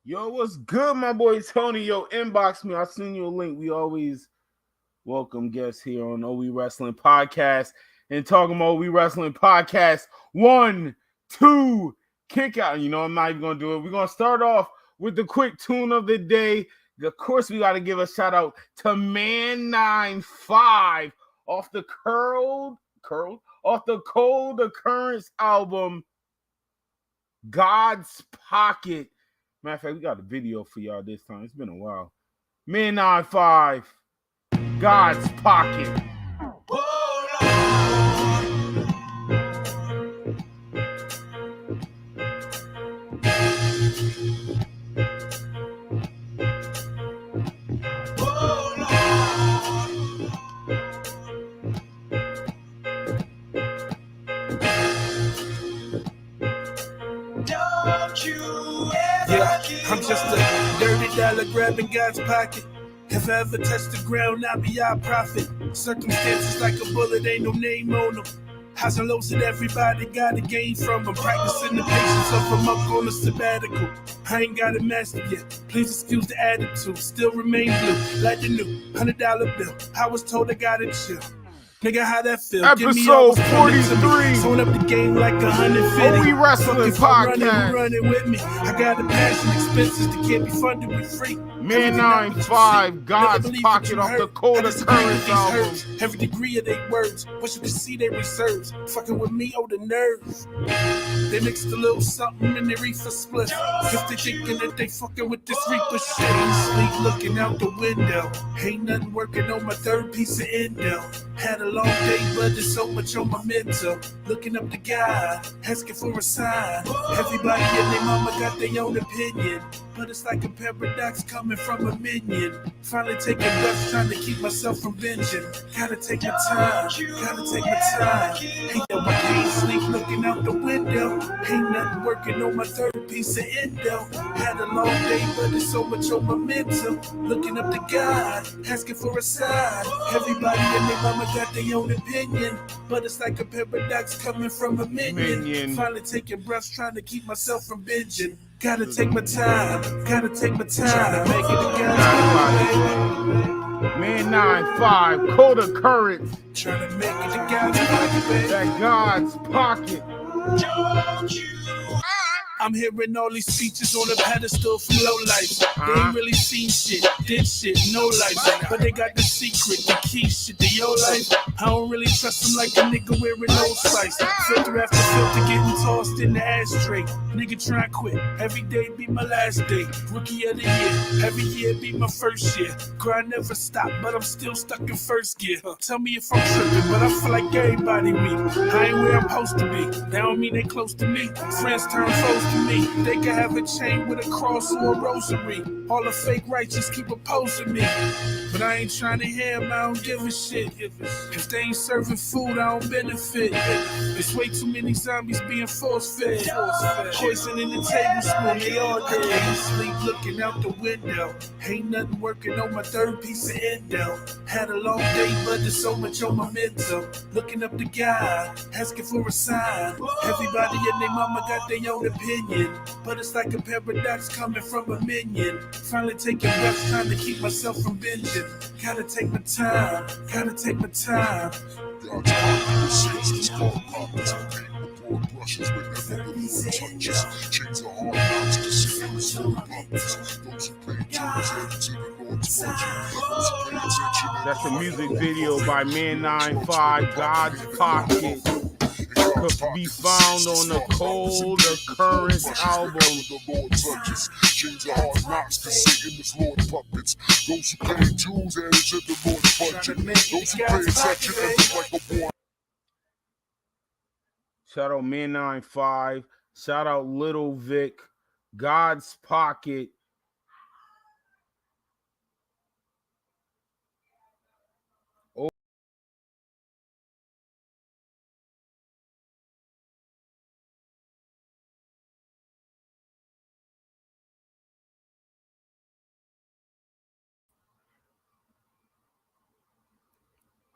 Yo, what's good, my boy Tony? Yo, inbox me. I'll send you a link. We always welcome guests here on OE Wrestling Podcast. And talking about OE Wrestling Podcast, 1, 2, kick out. You know, I'm not even going to do it. We're going to start off with the quick tune of the day. Of course, we got to give a shout out to Man95 off the Cold Occurrence album, God's Pocket. Matter of fact, we got a video for y'all this time. It's been a while. Man95, God's Pocket. I'm just a dirty dollar grabbing God's pocket. If I ever touch the ground, I'll be our prophet. Circumstances like a bullet, ain't no name on them. Highs and lows that everybody gotta gain from them. Practicing the patience of them up on a sabbatical. I ain't got it mastered yet. Please excuse the attitude. Still remain blue, like the new $100 bill. I was told I gotta chill. Nigga, how that feel? Episode 43. Throwing up the game like 150. OE Wrestling Podcast. Running with me. I got a passion, expenses that can't be funded with free. Man95, God's Pocket off the Cold Occurrence album. Every degree of their words. Wish you could see their reserves. Fucking with me, oh, the nerves. They mixed a little something in their reefer split. If they thinking that they fucking with this reaper shit. Sleep looking out the window. Ain't nothing working on my third piece of endo. Had a long day, but there's so much on my mental. Looking up to God, asking for a sign. Everybody and their mama got their own opinion, but it's like a paradox coming from a minion. Finally taking breaths, trying to keep myself from binging. Gotta take my time, gotta take my time. Ain't no I can't sleep looking out the window. Ain't nothing working on my third piece of endo. Had a long day, but there's so much on my mental. Looking up to God, asking for a sign. Everybody and their mama got their own opinion, but it's like a paradox coming from a minion. Finally taking breaths, trying to keep myself from binging. Gotta take my time, gotta take my time. Make it a God's Man95, Cold Occurrence. Trying to make it a God's pocket, baby. That God's Pocket. I'm hearing all these speeches on a pedestal from low life. They ain't really seen shit, did shit, no life. But they got the secret, the key shit to your life. I don't really trust them like a nigga wearing no spice. Filter after filter getting tossed in the ashtray. Nigga try to quit, every day be my last day. Rookie of the year, every year be my first year. Grind never stop, but I'm still stuck in first gear. Tell me if I'm tripping, but I feel like everybody weak. I ain't where I'm supposed to be, that don't mean they close to me. Friends turn foes to me. They can have a chain with a cross or a rosary. All the fake righteous keep opposing me, but I ain't trying to hear them, I don't give a shit. If they ain't serving food, I don't benefit. There's way too many zombies being force-fed. Poison in the tablespoon, they all dead. Can't sleep looking out the window. Ain't nothing working on my third piece of endo. Had a long day, but there's so much on my mental. Looking up to God, asking for a sign. Everybody and their mama got their own opinion, but it's like a paradox coming from a minion. Finally taking breaths, trying to keep myself from binging. Gotta take my time, gotta take my time. God's pocket sins called pockets. Broad brushes with never before touches. Chains are hard knocks to see in the slow puppets. Those who pay attention to the Lord's fortune. Those who pay attention. That's a music video by Man95, God's Pocket. Could be found on the Cold Occurrence album. Chains are hard knocks to see in the Lord's puppets. Those who pay dues and into the Lord's budget. Those who pay attention and like a boy. Shout out Man95. Shout out Little Vic. God's Pocket. Oh.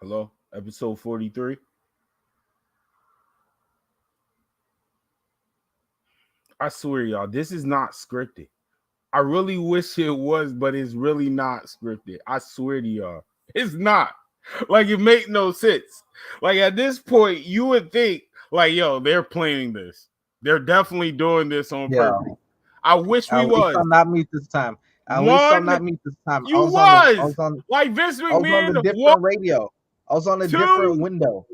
Hello? Episode 43. I swear, y'all, this is not scripted. I really wish it was, but it's really not scripted. I swear to y'all, it's not. Like, it make no sense. Like, at this point, you would think, like, yo, they're planning this. They're definitely doing this on purpose. I wish we was. Not me this time. At least I'm not me this time. You was on like Vince McMahon. I was on a different radio. I was on a different window.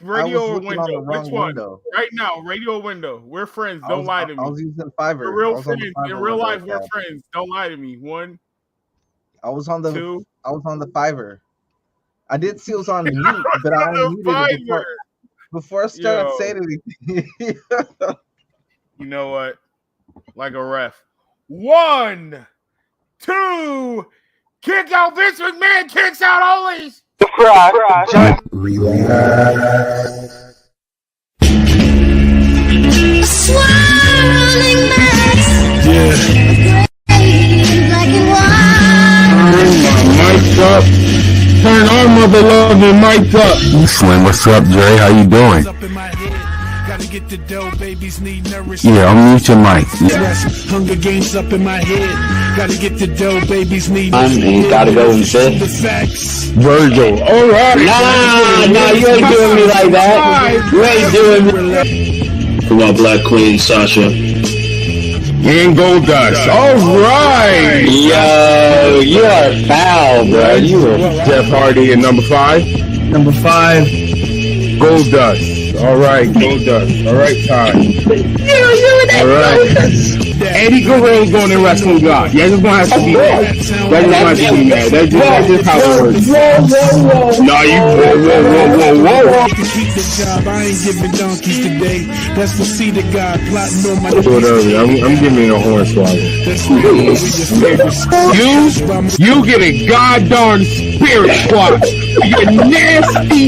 Radio or window? Which one? Window. Right now, radio or window. We're friends. Don't lie to me. I was using Fiverr. We're real friends. In real life, we're friends. Don't lie to me. One. I was on the two. I was on the Fiverr. I did see it was on mute, but I unmuted it before I started saying anything. You know what? Like a ref. 1, 2, kick out Vince McMahon, kicks out Ollie's. Swirling mass. Yeah. Mic's up. Turn our mother loving mic up. Slim, what's up, Dre? How you doing? Get the dough, babies need nourishment. Yeah, I'll mute your mic. Hunger games up in my head. Gotta get the dough, babies need nourishment. Gotta go and sit. Virgil. All right. Nah, you ain't doing me like that. You ain't doing me. For my black queen, Sasha. And Goldust. All right. Yo, you are foul, bro. You are Jeff Hardy in number 5. Number 5. Goldust. All right, Goldust. All right, time. All right. Eddie Guerrero's going to Wrestling God. Yeah, just gonna have to be mad. That's just that's just how it works. No, you whoa. To keep the job, I ain't giving donkeys today. That's the seed of God plotting on my. Whatever. I'm giving you a horn swallow. You get a goddamn spirit squad. You nasty,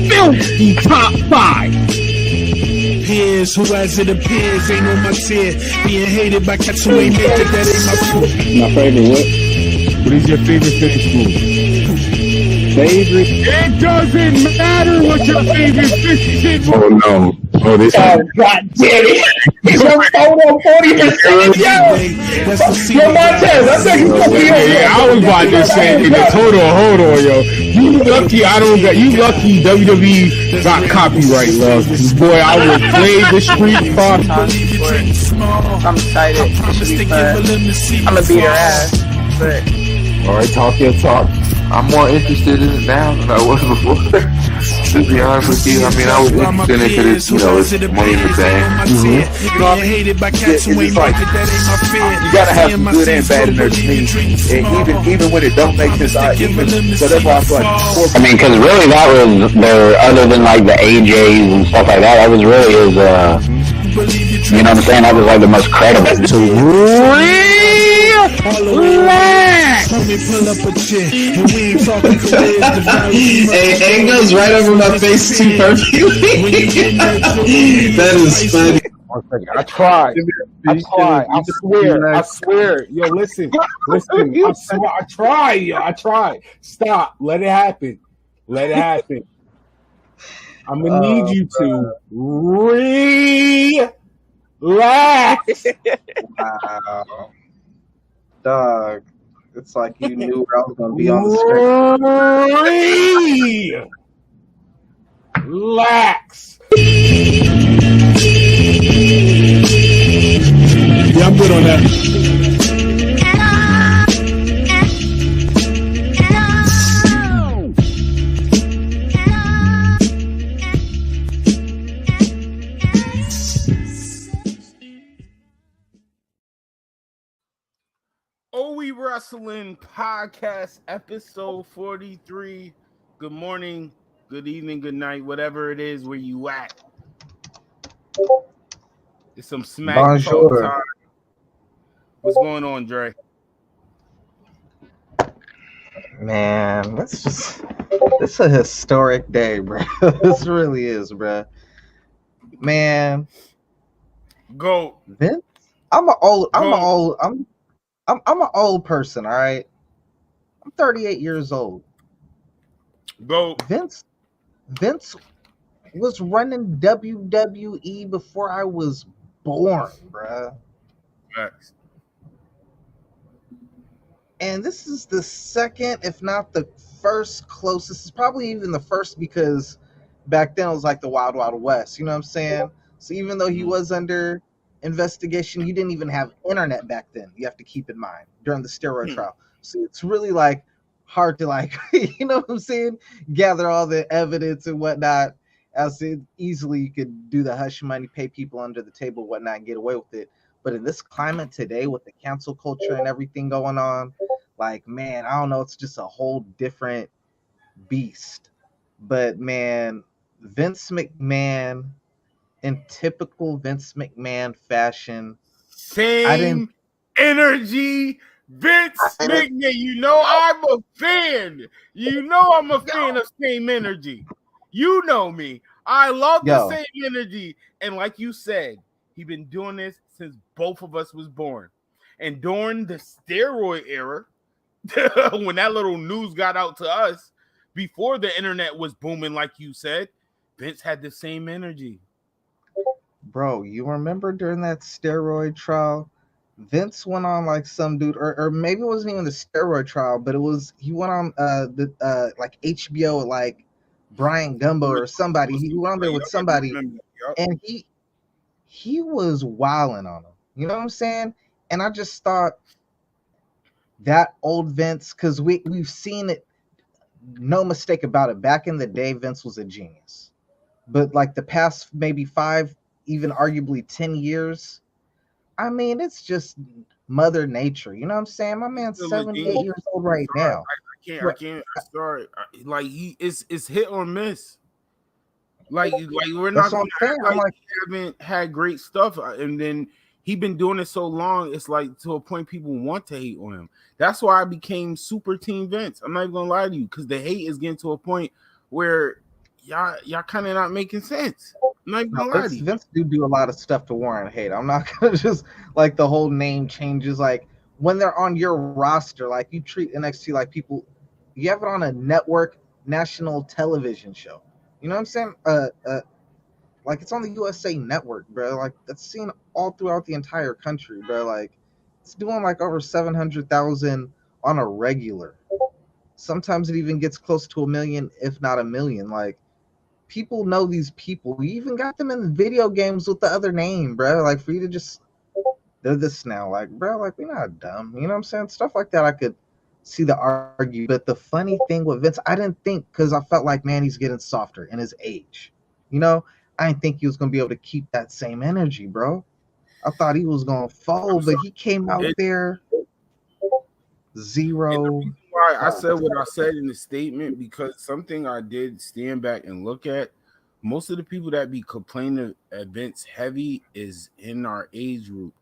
filthy top 5. Peers, who as it appears ain't on my tier. Being hated by cats who ain't make it, that ain't my fault. My favorite what? What is your favorite finish move? Favorite? It doesn't matter what your favorite finish move. Oh no. Oh, this God damn it. It's your photo 40%. Yo, Montez, I think it's gonna be I was about to say this. Hold on, yo. You lucky WWE got copyright laws. Boy, I would play the street fight. I'm excited. It should be fun. I'm gonna beat her ass. But alright, talk your talk. I'm more interested in it now than I was before. To be honest with you, I mean, I was interested in it because it's, it's money in the bank. You gotta have some good and bad in there to me. And even when it don't make sense, so that's why I feel like. I mean, because really that was their, other than like the AJs and stuff like that was really his, you know what I'm saying? That was like the most credible. Hey, it goes right over my face too perfectly. That is funny. I tried. I swear. Yo, listen. I tried. Stop. Let it happen. I'm gonna need you to relax. wow, dog. It's like you knew where I was gonna be on the screen. Relax. Yeah, I'm good on that. Wrestling Podcast, episode 43. Good morning, good evening, good night, whatever it is where you at. It's some SmackTalk time. What's going on, Dre? Man, it's a historic day, bro. This really is, bro. Man, go Vince. I'm an old person, all right? I'm 38 years old. Go. Vince was running WWE before I was born, bruh. Facts. And this is the second, if not the first closest. It's probably even the first because back then it was like the Wild Wild West. You know what I'm saying? So even though he was under investigation, you didn't even have internet back then. You have to keep in mind during the steroid trial. So it's really like hard to like, you know what I'm saying? Gather all the evidence and whatnot. As it easily you could do the hush money, pay people under the table, whatnot, and get away with it. But in this climate today, with the cancel culture and everything going on, like, man, I don't know, it's just a whole different beast. But man, Vince McMahon, in typical Vince McMahon fashion, same energy. Vince McMahon, you know I'm a fan. You know I'm a fan of same energy. You know me. I love the same energy. And like you said, he been doing this since both of us was born. And during the steroid era, when that little news got out to us, before the internet was booming, like you said, Vince had the same energy. Bro, you remember during that steroid trial, Vince went on like some dude, or maybe it wasn't even the steroid trial, but he went on like HBO, like Brian Gumbo or somebody. He went on there with somebody, and he was wilding on him. You know what I'm saying? And I just thought that old Vince, because we've seen it, no mistake about it. Back in the day, Vince was a genius. But like the past maybe 5, even arguably 10 years, I mean, it's just Mother Nature. You know what I'm saying? My man's 78 years old right now. I can't. Sorry, like it's hit or miss. Like we're not going to act like he haven't had great stuff, and then he been doing it so long. It's like to a point people want to hate on him. That's why I became super team Vince. I'm not even gonna lie to you, because the hate is getting to a point where y'all kind of not making sense. I'm not even gonna lie to you. Vince do a lot of stuff to warrant hate. I'm not gonna just like the whole name changes. Like when they're on your roster, like you treat NXT like people. You have it on a network, national television show. You know what I'm saying? Like it's on the USA Network, bro. Like that's seen all throughout the entire country, bro. Like it's doing like over 700,000 on a regular. Sometimes it even gets close to 1 million, if not 1 million. Like people know these people. We even got them in the video games with the other name, bro. Like for you to just they're this now, like bro, like we're not dumb. You know what I'm saying? Stuff like that I could see the argue. But the funny thing with Vince, I didn't think, because I felt like, man, he's getting softer in his age. You know, I didn't think he was gonna be able to keep that same energy, bro. I thought he was gonna fold, but he came out there zero. Why I said what I said in the statement, because something I did stand back and look at. Most of the people that be complaining at Vince heavy is in our age group,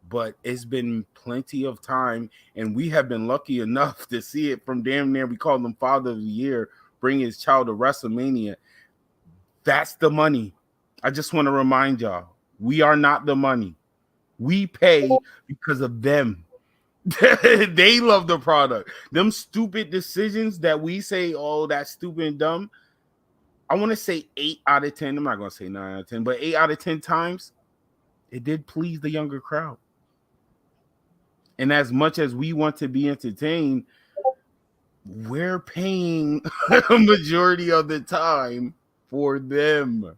but it's been plenty of time, and we have been lucky enough to see it from damn near, we call him Father of the Year, bring his child to WrestleMania. That's the money. I just want to remind y'all, we are not the money. We pay because of them. They love the product. Them stupid decisions that we say, oh, that's stupid and dumb. I want to say 8 out of 10. I'm not going to say 9 out of 10, but 8 out of 10 times, it did please the younger crowd. And as much as we want to be entertained, we're paying a majority of the time for them.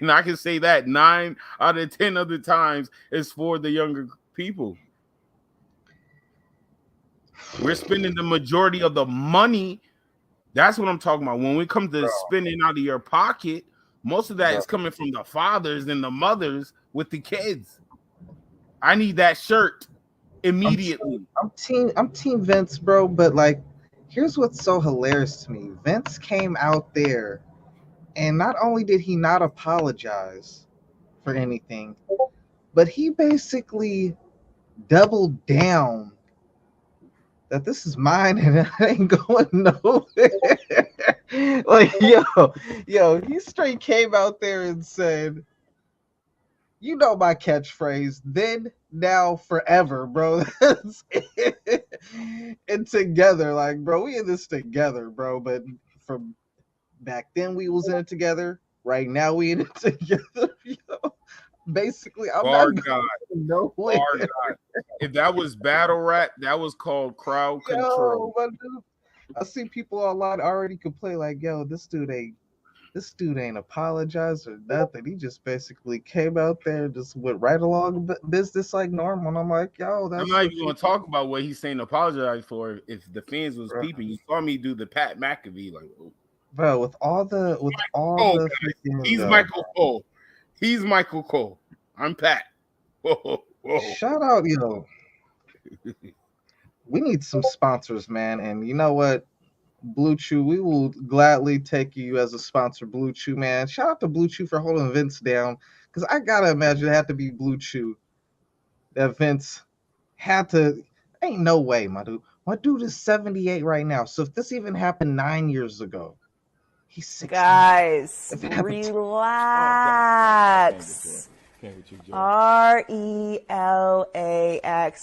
And I can say that 9 out of 10 of the times is for the younger people. We're spending the majority of the money. That's what I'm talking about. When we come to spending out of your pocket, most of that is coming from the fathers and the mothers with the kids. I need that shirt immediately. I'm team Vince, bro, but like here's what's so hilarious to me. Vince came out there, and not only did he not apologize for anything, but he basically doubled down that this is mine and it ain't going nowhere. Like, yo, he straight came out there and said, you know my catchphrase, then, now, forever, bro. And together, like, bro, we in this together, bro. But from back then we was in it together. Right now we in it together. Yo, Basically, I'm Bar not God. going nowhere. Bar God. If that was battle rap, that was called crowd control. Yo, my dude, I see people online already complain like, "Yo, this dude ain't apologized or nothing. He just basically came out there and just went right along business like normal." And I'm like, "Yo, I'm that's not what even going to talk about what he's saying apologize for if the fans was peeping. You saw me do the Pat McAfee like, oh. bro." With all the He's freaking, Michael Cole. He's Michael Cole. I'm Pat. Whoa. Shout out, yo. We need some sponsors, man. And you know what? Blue Chew, we will gladly take you as a sponsor, Blue Chew, man. Shout out to Blue Chew for holding Vince down. Because I gotta imagine it had to be Blue Chew that Vince had to. Ain't no way, my dude. My dude is 78 right now. So if this even happened 9 years ago, he's 60. Guys, relax. RELAX,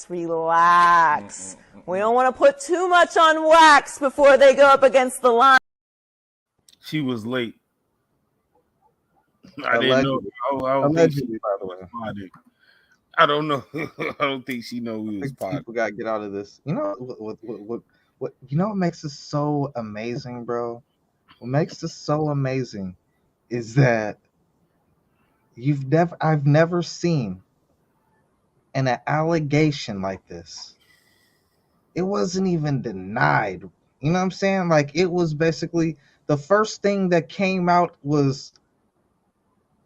relax. We don't want to put too much on wax before they go up against the line. She was late. I didn't know. I don't think she, by the way. I don't know. I don't think she know we was potted. People gotta get out of this. You know what? You know what makes this so amazing, bro? What makes this so amazing is that I've never seen an allegation like this. It wasn't even denied. You know what I'm saying? Like, it was basically the first thing that came out was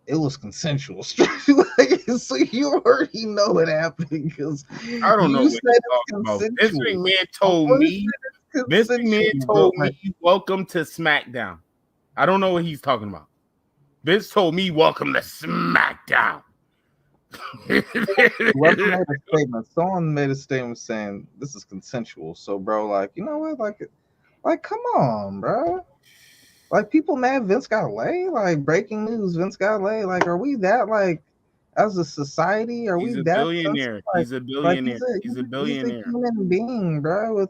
it was consensual. Like, so you already know what happened because I don't know what you're talking about. Vince McMahon told me. Vince McMahon told me, "Welcome to SmackDown." I don't know what he's talking about. Vince told me, "Welcome to SmackDown." Someone made a statement saying this is consensual. So, bro, like, you know what? Like, come on, bro. Like, people mad Vince got lay. Like, breaking news, Vince got lay. Like, are we that, like, as a society? Are we that? Billionaire. Like, he's a billionaire. Like, he's a billionaire. He's a human being, bro. With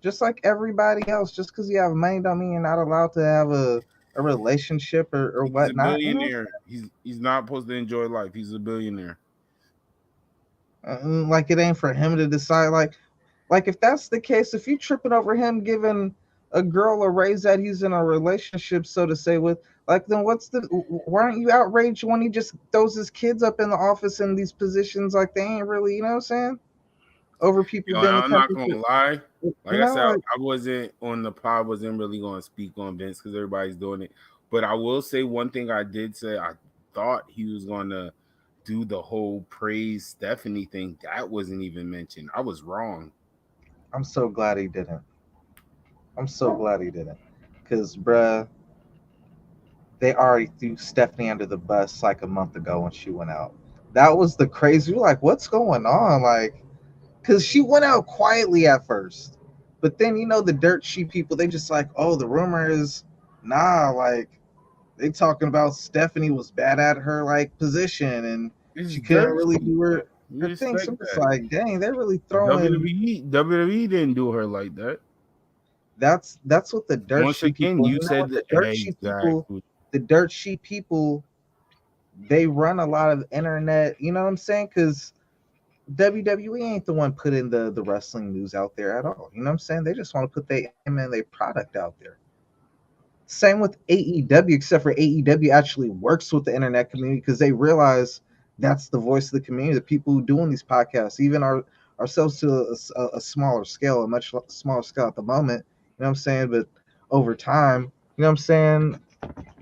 just like everybody else. Just because you have money don't mean you're not allowed to have a relationship or whatnot. He's a billionaire. You know? He's not supposed to enjoy life. He's a billionaire. Like, it ain't for him to decide. Like if that's the case, if you tripping over him giving a girl a raise that he's in a relationship, so to say, with, like, then why aren't you outraged when he just throws his kids up in the office in these positions? Like, they ain't really, you know what I'm saying? Over people being. I'm not gonna lie. Like I said, I wasn't on the pod, wasn't really gonna speak on Vince because everybody's doing it. But I will say one thing I did say, I thought he was gonna do the whole praise Stephanie thing. That wasn't even mentioned. I was wrong. I'm so glad he didn't. Because, bruh, they already threw Stephanie under the bus like a month ago when she went out. That was the crazy. You're like, what's going on? Like, because she went out quietly at first. But then, you know, the dirt sheet people, they just like, oh, the rumor is, nah, like, they talking about Stephanie was bad at her, like, position, and she couldn't really do her thing. So it's like, dang, they're really throwing. WWE didn't do her like that. That's what the dirt Once sheet again, people, you said the dirt sheet people, the dirt sheet people, they run a lot of internet, you know what I'm saying? Because WWE ain't the one putting the wrestling news out there at all. You know what I'm saying? They just want to put their product out there. Same with AEW, except for AEW actually works with the internet community because they realize that's the voice of the community, the people who doing these podcasts, even ourselves to a smaller scale, a much smaller scale at the moment. You know what I'm saying? But over time, you know what I'm saying?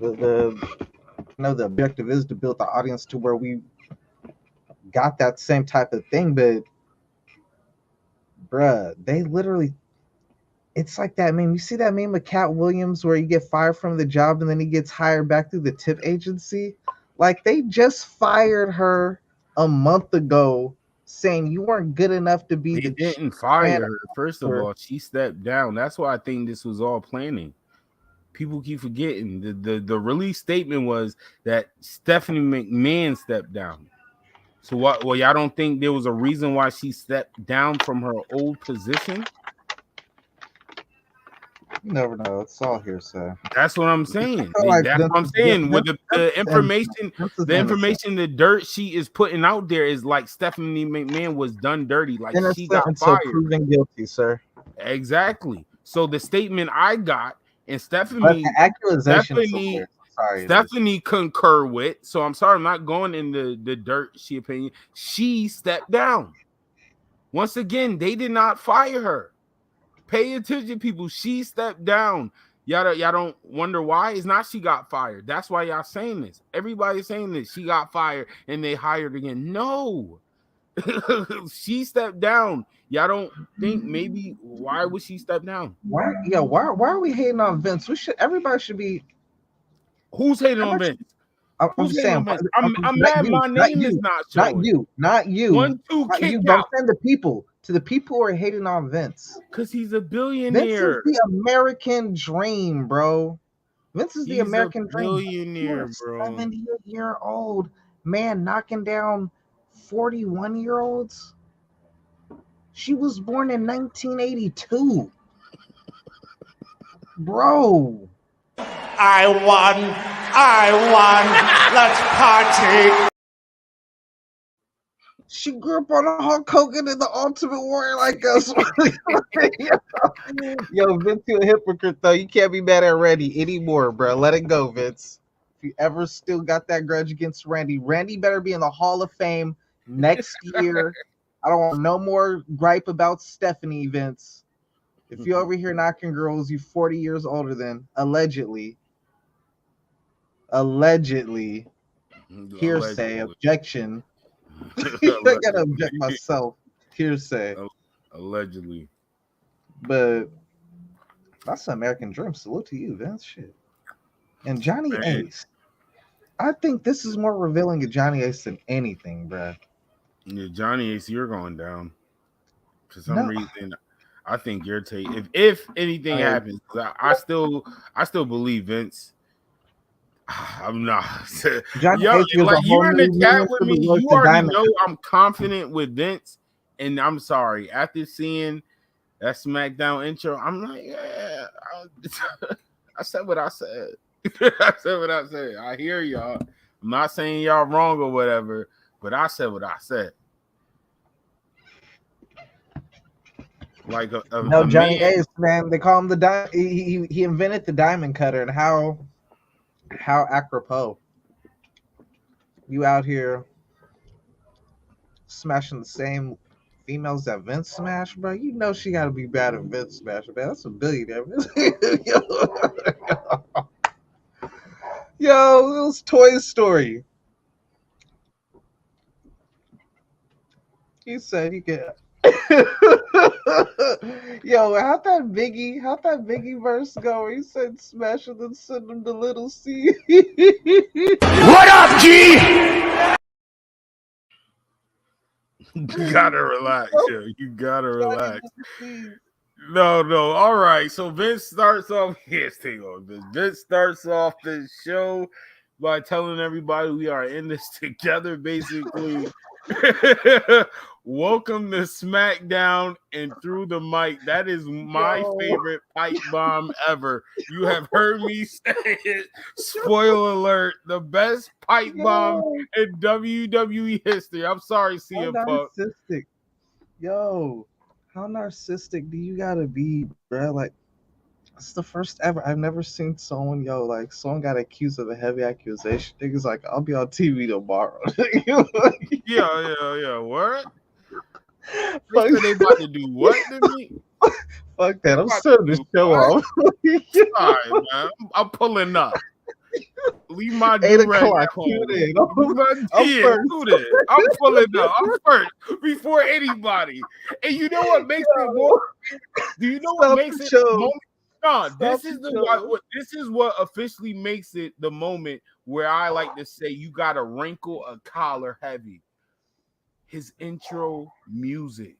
The objective is to build the audience to where we got that same type of thing. But, bruh, they literally, it's like that meme. You see that meme of Cat Williams where you get fired from the job and then he gets hired back through the tip agency? Like, they just fired her a month ago saying you weren't good enough to be. They didn't fire her. First of all, she stepped down. That's why I think this was all planning. People keep forgetting the release statement was that Stephanie McMahon stepped down. So what? Well, y'all don't think there was a reason why she stepped down from her old position? You never know. It's all hearsay. That's what I'm saying. Like That's what I'm saying. With the information, the dirt she is putting out there is like Stephanie McMahon was done dirty. Like she got fired. Proven guilty, sir. Exactly. So the statement I got, and Stephanie concur with. So I'm sorry, I'm not going in the dirt. She opinion. She stepped down. Once again, they did not fire her. Pay attention, people. She stepped down. Y'all don't wonder why? It's not she got fired. That's why y'all saying this. Everybody's saying this. She got fired and they hired again. No. She stepped down. Y'all don't think maybe why would she step down? Why are we hating on Vince? Everybody should be. Who's hating on Vince? I'm saying I'm mad my name is not showing. Not you. 1, 2 kick Don't out. send the people to the people who are hating on Vince. Because he's a billionaire. Vince is the American dream, bro. Vince is the American dream. Billionaire, bro. 78-year-old man knocking down 41-year-olds. She was born in 1982. Bro. I won. Let's party. She grew up on a Hulk Hogan and the Ultimate Warrior like us. Yo, Vince, you a hypocrite though. You can't be mad at Randy anymore, bro. Let it go, Vince. If you ever still got that grudge against Randy better be in the Hall of Fame next year. I don't want no more gripe about Stephanie, Vince. If you're over here knocking girls you 40 years older than, allegedly, hearsay, objection. I gotta object myself. Hearsay. Allegedly. But that's an American dream. Salute to you, Vince. Shit. And Johnny Ace. I think this is more revealing of Johnny Ace than anything, bruh. Yeah, Johnny Ace, you're going down. For some reason, I think you're taking. If anything happens, I still believe Vince. I'm not. Yo, like you're in the chat with me. You already know I'm confident with Vince, and I'm sorry. After seeing that SmackDown intro, I'm like, yeah. I said what I said. I said what I said. I hear y'all. I'm not saying y'all wrong or whatever, but I said what I said. Like Johnny Ace, man. They call him the diamond. He invented the diamond cutter, and how apropos. You out here smashing the same females that Vince smashed, bro. You know she got to be bad at Vince smash, man. That's a billionaire. Yo, it was Toy Story. He said he could. Yo, how'd that Biggie verse go? He said, "Smash it and send him to Little C." What up, G? You gotta relax, yo. You gotta relax. No. All right. So Vince starts off. Yes, take on this. Vince starts off the show by telling everybody we are in this together, basically. Welcome to SmackDown and Through the Mic. That is my favorite pipe bomb ever. You have heard me say it. Spoiler alert: the best pipe bomb in WWE history. I'm sorry, CM Punk. Yo, how narcissistic do you gotta be, bro? Like, it's the first ever. I've never seen someone got accused of a heavy accusation. Niggas like, I'll be on TV tomorrow. Yeah. What? They about to do what to me? Fuck that. I'm starting the show off. All right, man. I'm pulling up. Leave my 8 o'clock. I'm pulling up. I'm first before anybody. And you know what makes it more? Do you know what makes it the moment? No, this is what officially makes it the moment where I like to say you got to wrinkle a collar heavy. His intro music.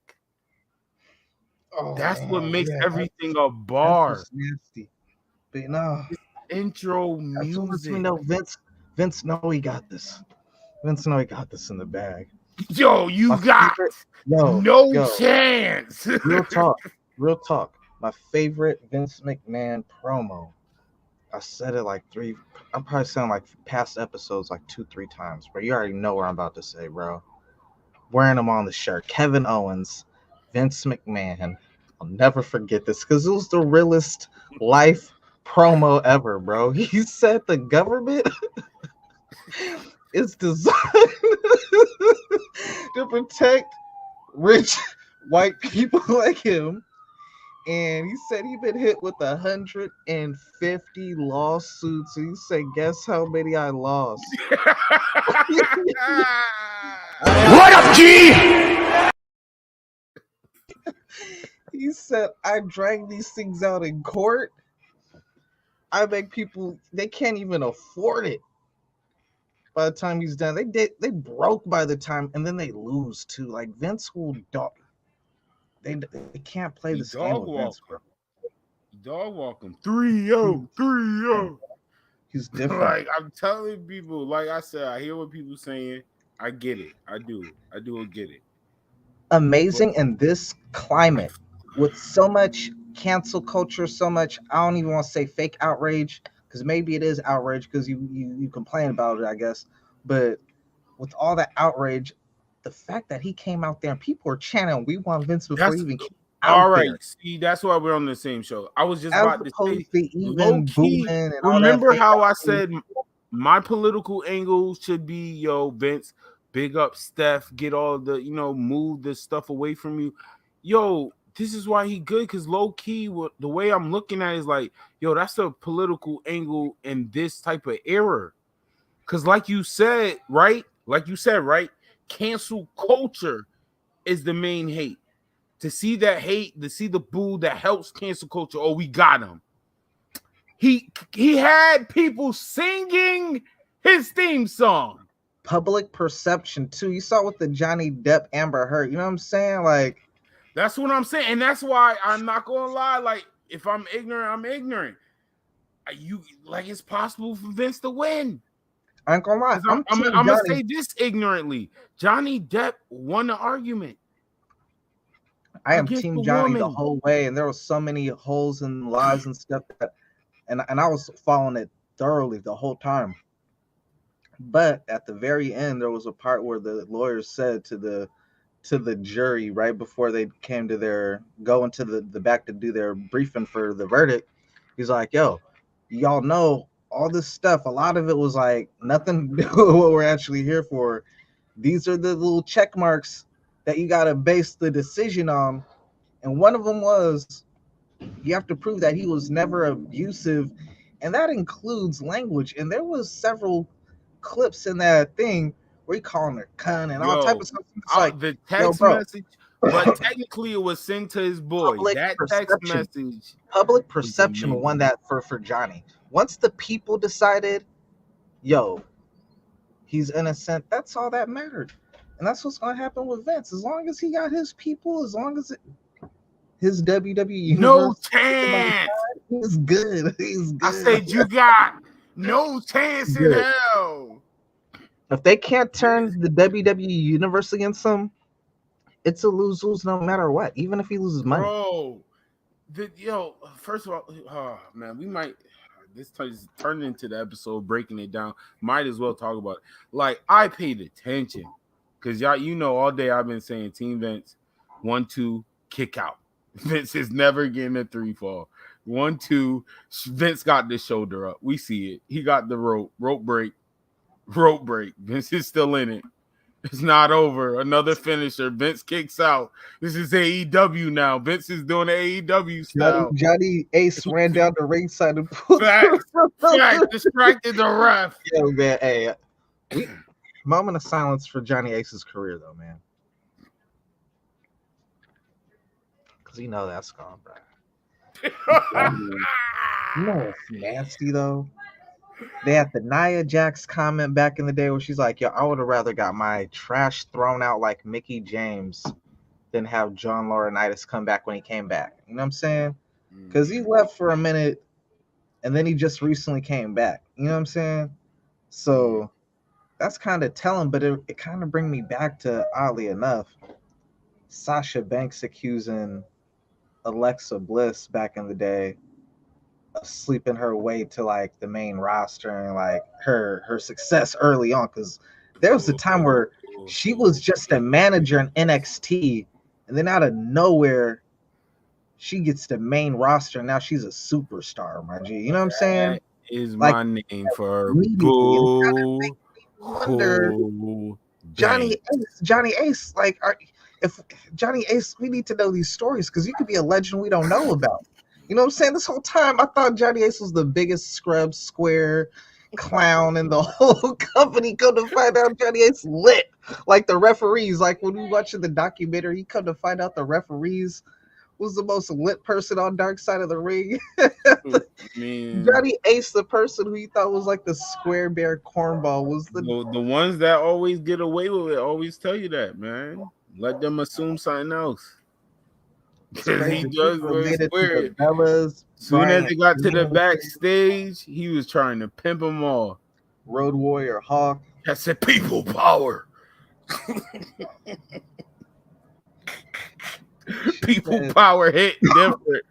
That's what makes everything a bar. Nasty. But no. His intro music. We know Vince know he got this. Vince know he got this in the bag. Yo, you got no chance. Real talk. My favorite Vince McMahon promo. I said it like three. I'm probably saying like past episodes like 2-3 times, bro. You already know what I'm about to say, bro. Wearing him on the shirt. Kevin Owens, Vince McMahon. I'll never forget this because it was the realest life promo ever, bro. He said the government is designed to protect rich white people like him. And he said he'd been hit with 150 lawsuits. And he said, guess how many I lost? What up, G? He said, I drag these things out in court. I make people, they can't even afford it. By the time he's done, they broke by the time, and then they lose too. Like Vince will dog. They can't play this game with Vince, bro. Dog walk him 3-0, 3-0. He's different. Like I'm telling people, like I said, I hear what people saying. I get it. I do get it. Amazing in this climate with so much cancel culture, so much. I don't even want to say fake outrage because maybe it is outrage because you complain about it, I guess. But with all that outrage, the fact that he came out there and people were chanting, "We want Vince" before he even came out all right. there. See, that's why we're on the same show. I was just As about to opposed say, to even booing and all that remember fake how I outrage. said my political angle should be, yo, Vince, big up Steph, get all the, move this stuff away from you. Yo, this is why he good, because low key, the way I'm looking at it is like, yo, that's a political angle in this type of era. Because like you said, right? Cancel culture is the main hate. To see that hate, to see the boo that helps cancel culture. Oh, we got him. He had people singing his theme song. Public perception too. You saw with the Johnny Depp Amber Heard. You know what I'm saying? Like that's what I'm saying, and that's why I'm not gonna lie. Like if I'm ignorant, I'm ignorant. It's possible for Vince to win. I ain't gonna lie. I'm gonna say this ignorantly. Johnny Depp won the argument. I am Team Johnny the whole way, and there was so many holes in lies and stuff that, and I was following it thoroughly the whole time. But at the very end, there was a part where the lawyers said to the jury right before they came to go into the back to do their briefing for the verdict. He's like, "Yo, y'all know all this stuff. A lot of it was like nothing to do with what we're actually here for. These are the little check marks that you got to base the decision on." And one of them was you have to prove that he was never abusive, and that includes language. And there was several clips in that thing where he calling her cunt and all type of stuff. It's like the text message, but technically it was sent to his boy. That text message. Public perception won that for Johnny. Once the people decided, yo, he's innocent, that's all that mattered. And that's what's going to happen with Vince. As long as he got his people, as long as his WWE universe, no chance. He's good. He's good. I said you got no chance in hell. If they can't turn the WWE universe against him, it's a lose-lose no matter what. Even if he loses money. Bro, first of all, oh man, we might. This is turning into the episode breaking it down. Might as well talk about it. Like I paid attention because y'all, all day I've been saying Team Vince, 1-2, kick out. Vince is never getting a 3 fall. 1-2, Vince got the shoulder up. We see it. He got the rope break. Vince is still in it. It's not over. Another finisher. Vince kicks out. This is AEW now. Vince is doing the AEW style. Johnny Ace ran down the ringside and Facts. Distracted the ref. Yeah, man. Hey, moment of silence for Johnny Ace's career, though, man. Because you know that's gone, bro. You know what's nasty, though? They had the Nia Jax comment back in the day where she's like, yo, I would have rather got my trash thrown out like Mickey James than have John Laurinaitis come back when he came back. You know what I'm saying? Because he left for a minute and then he just recently came back. You know what I'm saying? So that's kind of telling, but it kind of brings me back to, oddly enough, Sasha Banks accusing Alexa Bliss back in the day, sleeping her way to like the main roster and like her success early on, because there was a time where she was just a manager in NXT, and then out of nowhere she gets the main roster and now she's a superstar, my G. You know what I'm saying? That is Like, my name for her. immediately. And it kinda Boo. makes me wonder, Who Johnny bang. Ace, like, if Johnny Ace, we need to know these stories because you could be a legend we don't know about. You know what I'm saying? This whole time I thought Johnny Ace was the biggest scrub square clown in the whole company. Come to find out Johnny Ace lit. Like the referees, like when we watching the documentary, you come to find out the referees was the most lit person on Dark Side of the Ring. Man. Johnny Ace, the person who you thought was like the square bear cornball, was the ones that always get away with it always tell you that, man. Let them assume something else. Because he does what's weird. Soon as they got to the backstage, he was trying to pimp them all. Road Warrior Hawk. I said people power. People power hit different.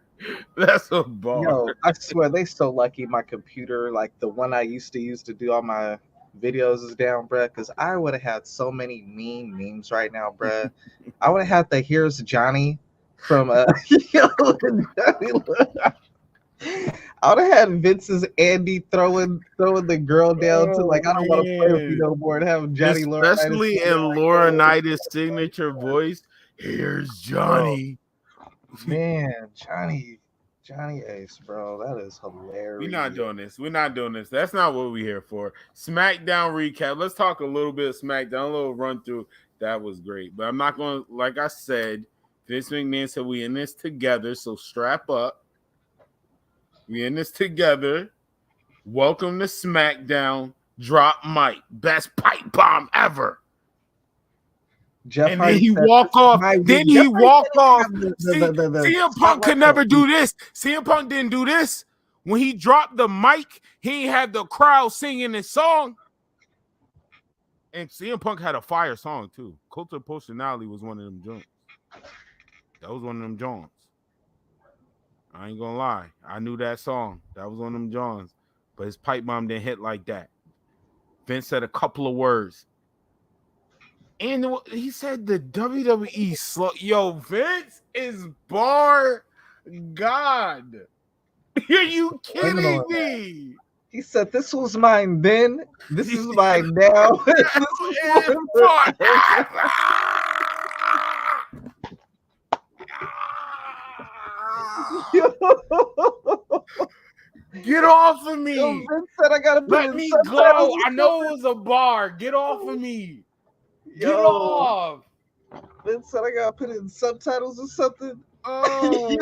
That's a bar. Yo, I swear they so lucky my computer, like the one I used to use to do all my videos, is down, bruh. Because I would have had so many mean memes right now, bruh. I would have had the Here's Johnny from I would have had Vince's Andy throwing the girl down to like, I don't want to play with you no more, and have Johnny especially in Laurinaitis' signature voice. Here's Johnny. Man, Johnny Ace, bro. That is hilarious. We're not doing this. We're not doing this. That's not what we're here for. SmackDown recap. Let's talk a little bit of SmackDown, a little run through. That was great. But I'm not going to, like I said, Vince McMahon said we in this together, so strap up. We in this together. Welcome to SmackDown. Drop mic. Best pipe bomb ever. Jeff and then he walk off. Then he walk off. CM Punk could never do this. CM Punk didn't do this. When he dropped the mic, he had the crowd singing his song. And CM Punk had a fire song too. Cult of Personality was one of them joints. That was one of them joints. I ain't gonna lie. I knew that song. That was one of them joints. But his pipe bomb didn't hit like that. Vince said a couple of words. And he said the WWE slow. Yo, Vince is bar God. Are you kidding me? He said this was mine then. This is mine now. Get off of me. Yo, Vince said I gotta let me go. I know it was a bar. Get off of me. Get off. Vince said I gotta put in subtitles or something. Oh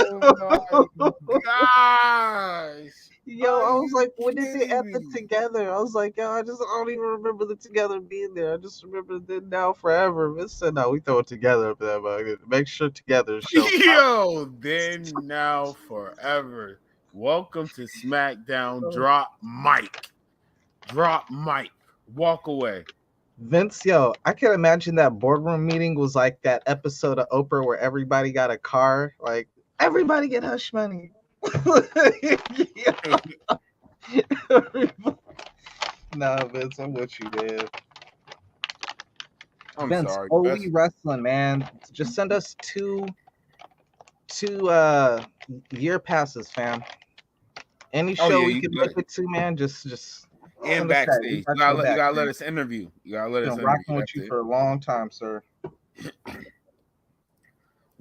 my gosh. Yo, I was like, when did they end it together? I was like, yo, I don't even remember the together being there. I just remember then now forever. Vince said, no, we throw it together up there, but make sure together. Yo, then now forever. Welcome to SmackDown. Drop mic. Drop mic. Walk away. Vince, yo, I can imagine that boardroom meeting was like that episode of Oprah where everybody got a car. Like, everybody get hush money. Nah, Vince, I'm what you did. Vince, sorry. OE Wrasslin, man. Just send us two year passes, fam. Any show we can make it to, man. Just and backstage. You gotta let us interview. You gotta let us interview. Rocking with you for a long time, sir.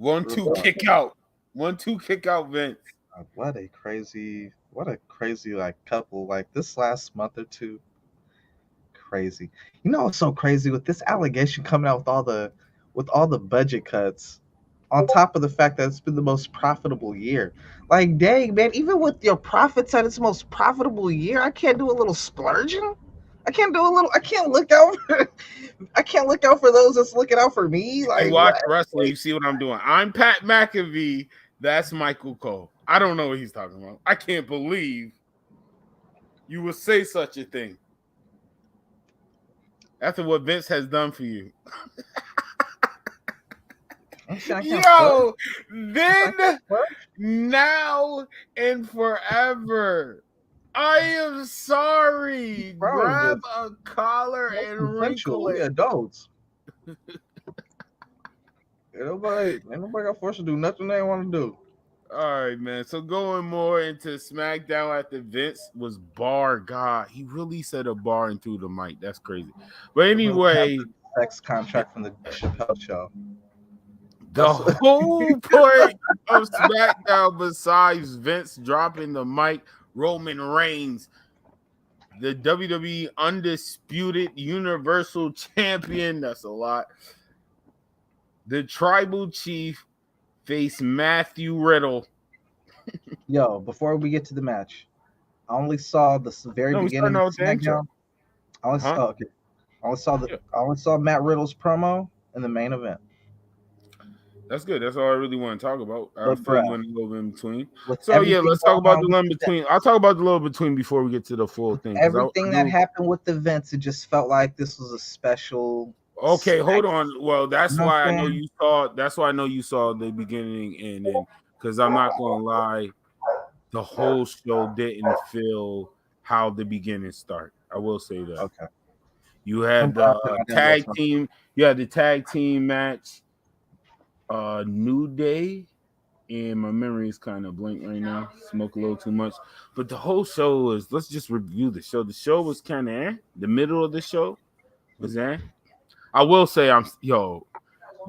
1-2 kick out. 1-2 kick out, Vince. What a crazy like couple. Like this last month or two. Crazy. You know what's so crazy with this allegation coming out with all the budget cuts, on top of the fact that it's been the most profitable year. Like, dang, man, even with your profits at its most profitable year, I can't do a little splurging. I can't look out for those that's looking out for me. Like, hey, watch wrestling. You see what I'm doing? I'm Pat McAfee. That's Michael Cole. I don't know what he's talking about. I can't believe you would say such a thing after what Vince has done for you. Yo, then now and forever. I am sorry. Bro, Grab a collar and wrinkle we it. adults. Ain't nobody got forced to do nothing they want to do. All right, man. So going more into SmackDown after Vince was bar God. He really said a bar and threw the mic. That's crazy. But anyway, sex contract from the Chappelle show. The whole point of SmackDown, besides Vince dropping the mic, Roman Reigns, the WWE Undisputed Universal Champion, that's a lot. The Tribal Chief faced Matthew Riddle. Yo, before we get to the match, I only saw the very beginning of SmackDown. I only saw Matt Riddle's promo in the main event. That's good. That's all I really want to talk about. I'll fill you in a little bit in between. Let's talk about the little in between. I'll talk about the little between before we get to the full thing. Everything that happened with the events, it just felt like this was a special. Okay, hold on. Well, that's why I know you saw. That's why I know you saw the beginning and then, because I'm not gonna lie, the whole show didn't feel how the beginning started. I will say that. Okay. You had the tag team. You had the tag team match. New Day, and my memory is kind of blank right now. Smoke a little too much, but the whole show is. Let's just review the show. The show was kind of the middle of the show was I will say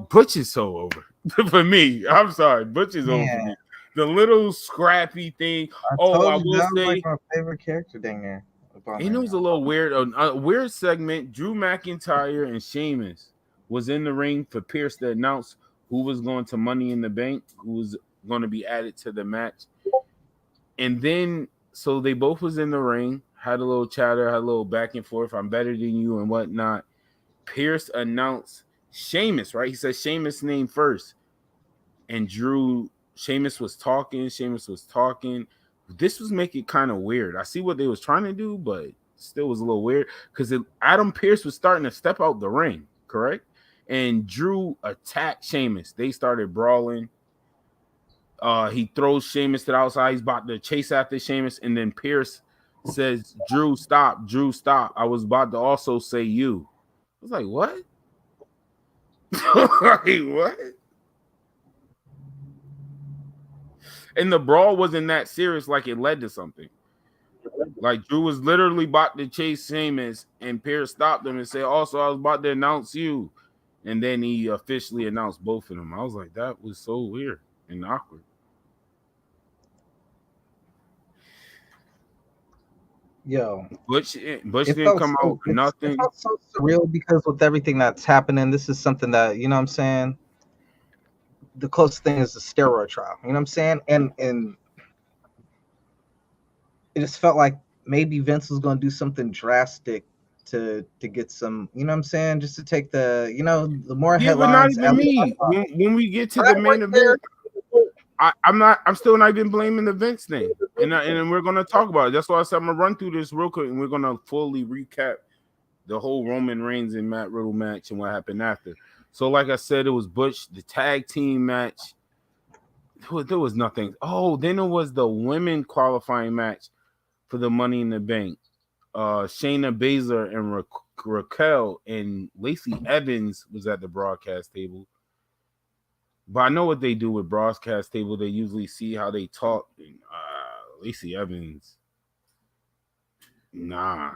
Butch is so over for me. I'm sorry, Butch is over for me. The little scrappy thing. I will say like my favorite character thing there. And it was a little weird. A weird segment. Drew McIntyre and Sheamus was in the ring for Pierce to announce who was going to Money in the Bank, who was going to be added to the match. And then, so they both was in the ring, had a little chatter, had a little back and forth. I'm better than you and whatnot. Pierce announced Sheamus, right? He said Sheamus' name first. And Sheamus was talking. This was making it kind of weird. I see what they was trying to do, but still was a little weird because Adam Pearce was starting to step out the ring, correct? And Drew attacked Sheamus. They started brawling. He throws Sheamus to the outside. He's about to chase after Sheamus, and then Pierce says, "Drew, stop! Drew, stop! I was about to also say you." I was like, "What? Like, what?" And the brawl wasn't that serious. Like it led to something. Like Drew was literally about to chase Sheamus, and Pierce stopped him and said, "Also, I was about to announce you." And then he officially announced both of them. I was like, that was so weird and awkward. Yo, Butch didn't come out with nothing. It felt so surreal because with everything that's happening, this is something that, you know what I'm saying? The closest thing is the steroid trial. You know what I'm saying? And it just felt like maybe Vince was going to do something drastic to get some, you know what I'm saying? Just to take the, the more headlines. But not even me. When we get to the main event, I'm still not even blaming the Vince thing. And we're going to talk about it. That's why I said I'm going to run through this real quick and we're going to fully recap the whole Roman Reigns and Matt Riddle match and what happened after. So like I said, it was Butch, the tag team match. There was nothing. Oh, then it was the women qualifying match for the Money in the Bank. Shayna Baszler and Raquel and Lacey Evans was at the broadcast table. But I know what they do with broadcast table. They usually see how they talk. And, Lacey Evans, nah.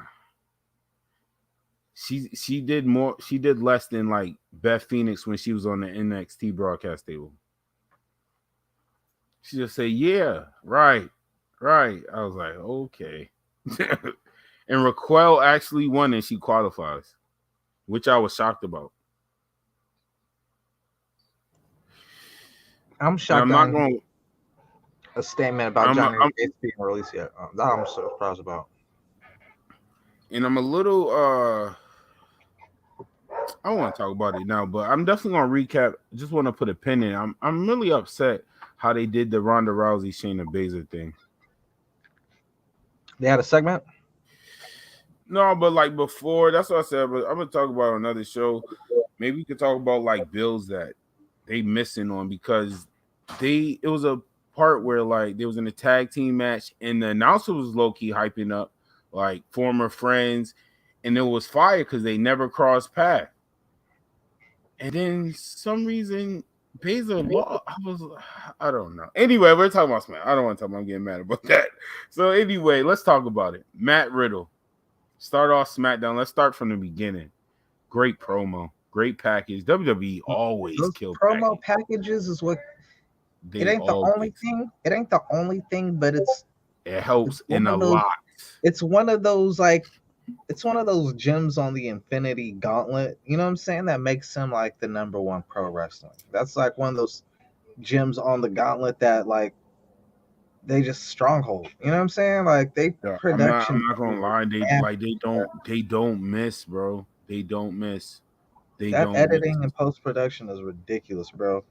She did more. She did less than like Beth Phoenix when she was on the NXT broadcast table. She just said, "Yeah, right." I was like, okay. And Raquel actually won and she qualifies, which I was shocked about. I'm shocked. I'm not going a statement about Johnny Gates being released yet. That I'm so surprised about. And I'm a little I don't want to talk about it now, but I'm definitely gonna recap. Just want to put a pin in. I'm really upset how they did the Ronda Rousey Shayna Baszler thing. They had a segment? No, but like before, that's what I said. But I'm gonna talk about another show. Maybe we could talk about like bills that they missing on because it was a part where like there was in a tag team match and the announcer was low-key hyping up like former friends, and it was fire because they never crossed paths. And then some reason Baszler lost. I don't know. Anyway, we're talking about Smack. I don't want to talk about. I'm getting mad about that. So anyway, let's talk about it. Matt Riddle. Start off SmackDown. Let's start from the beginning. Great promo. Great package. WWE always kill promo packages is what it ain't the only thing. It ain't the only thing, but it helps in a lot. It's one of those like it's one of those gems on the Infinity Gauntlet, you know what I'm saying? That makes him like the #1 pro wrestling. That's like one of those gems on the gauntlet that like they just stronghold. You know what I'm saying? Like they production. I'm not gonna lie, they don't miss, bro. They don't miss. That editing and post production is ridiculous, bro.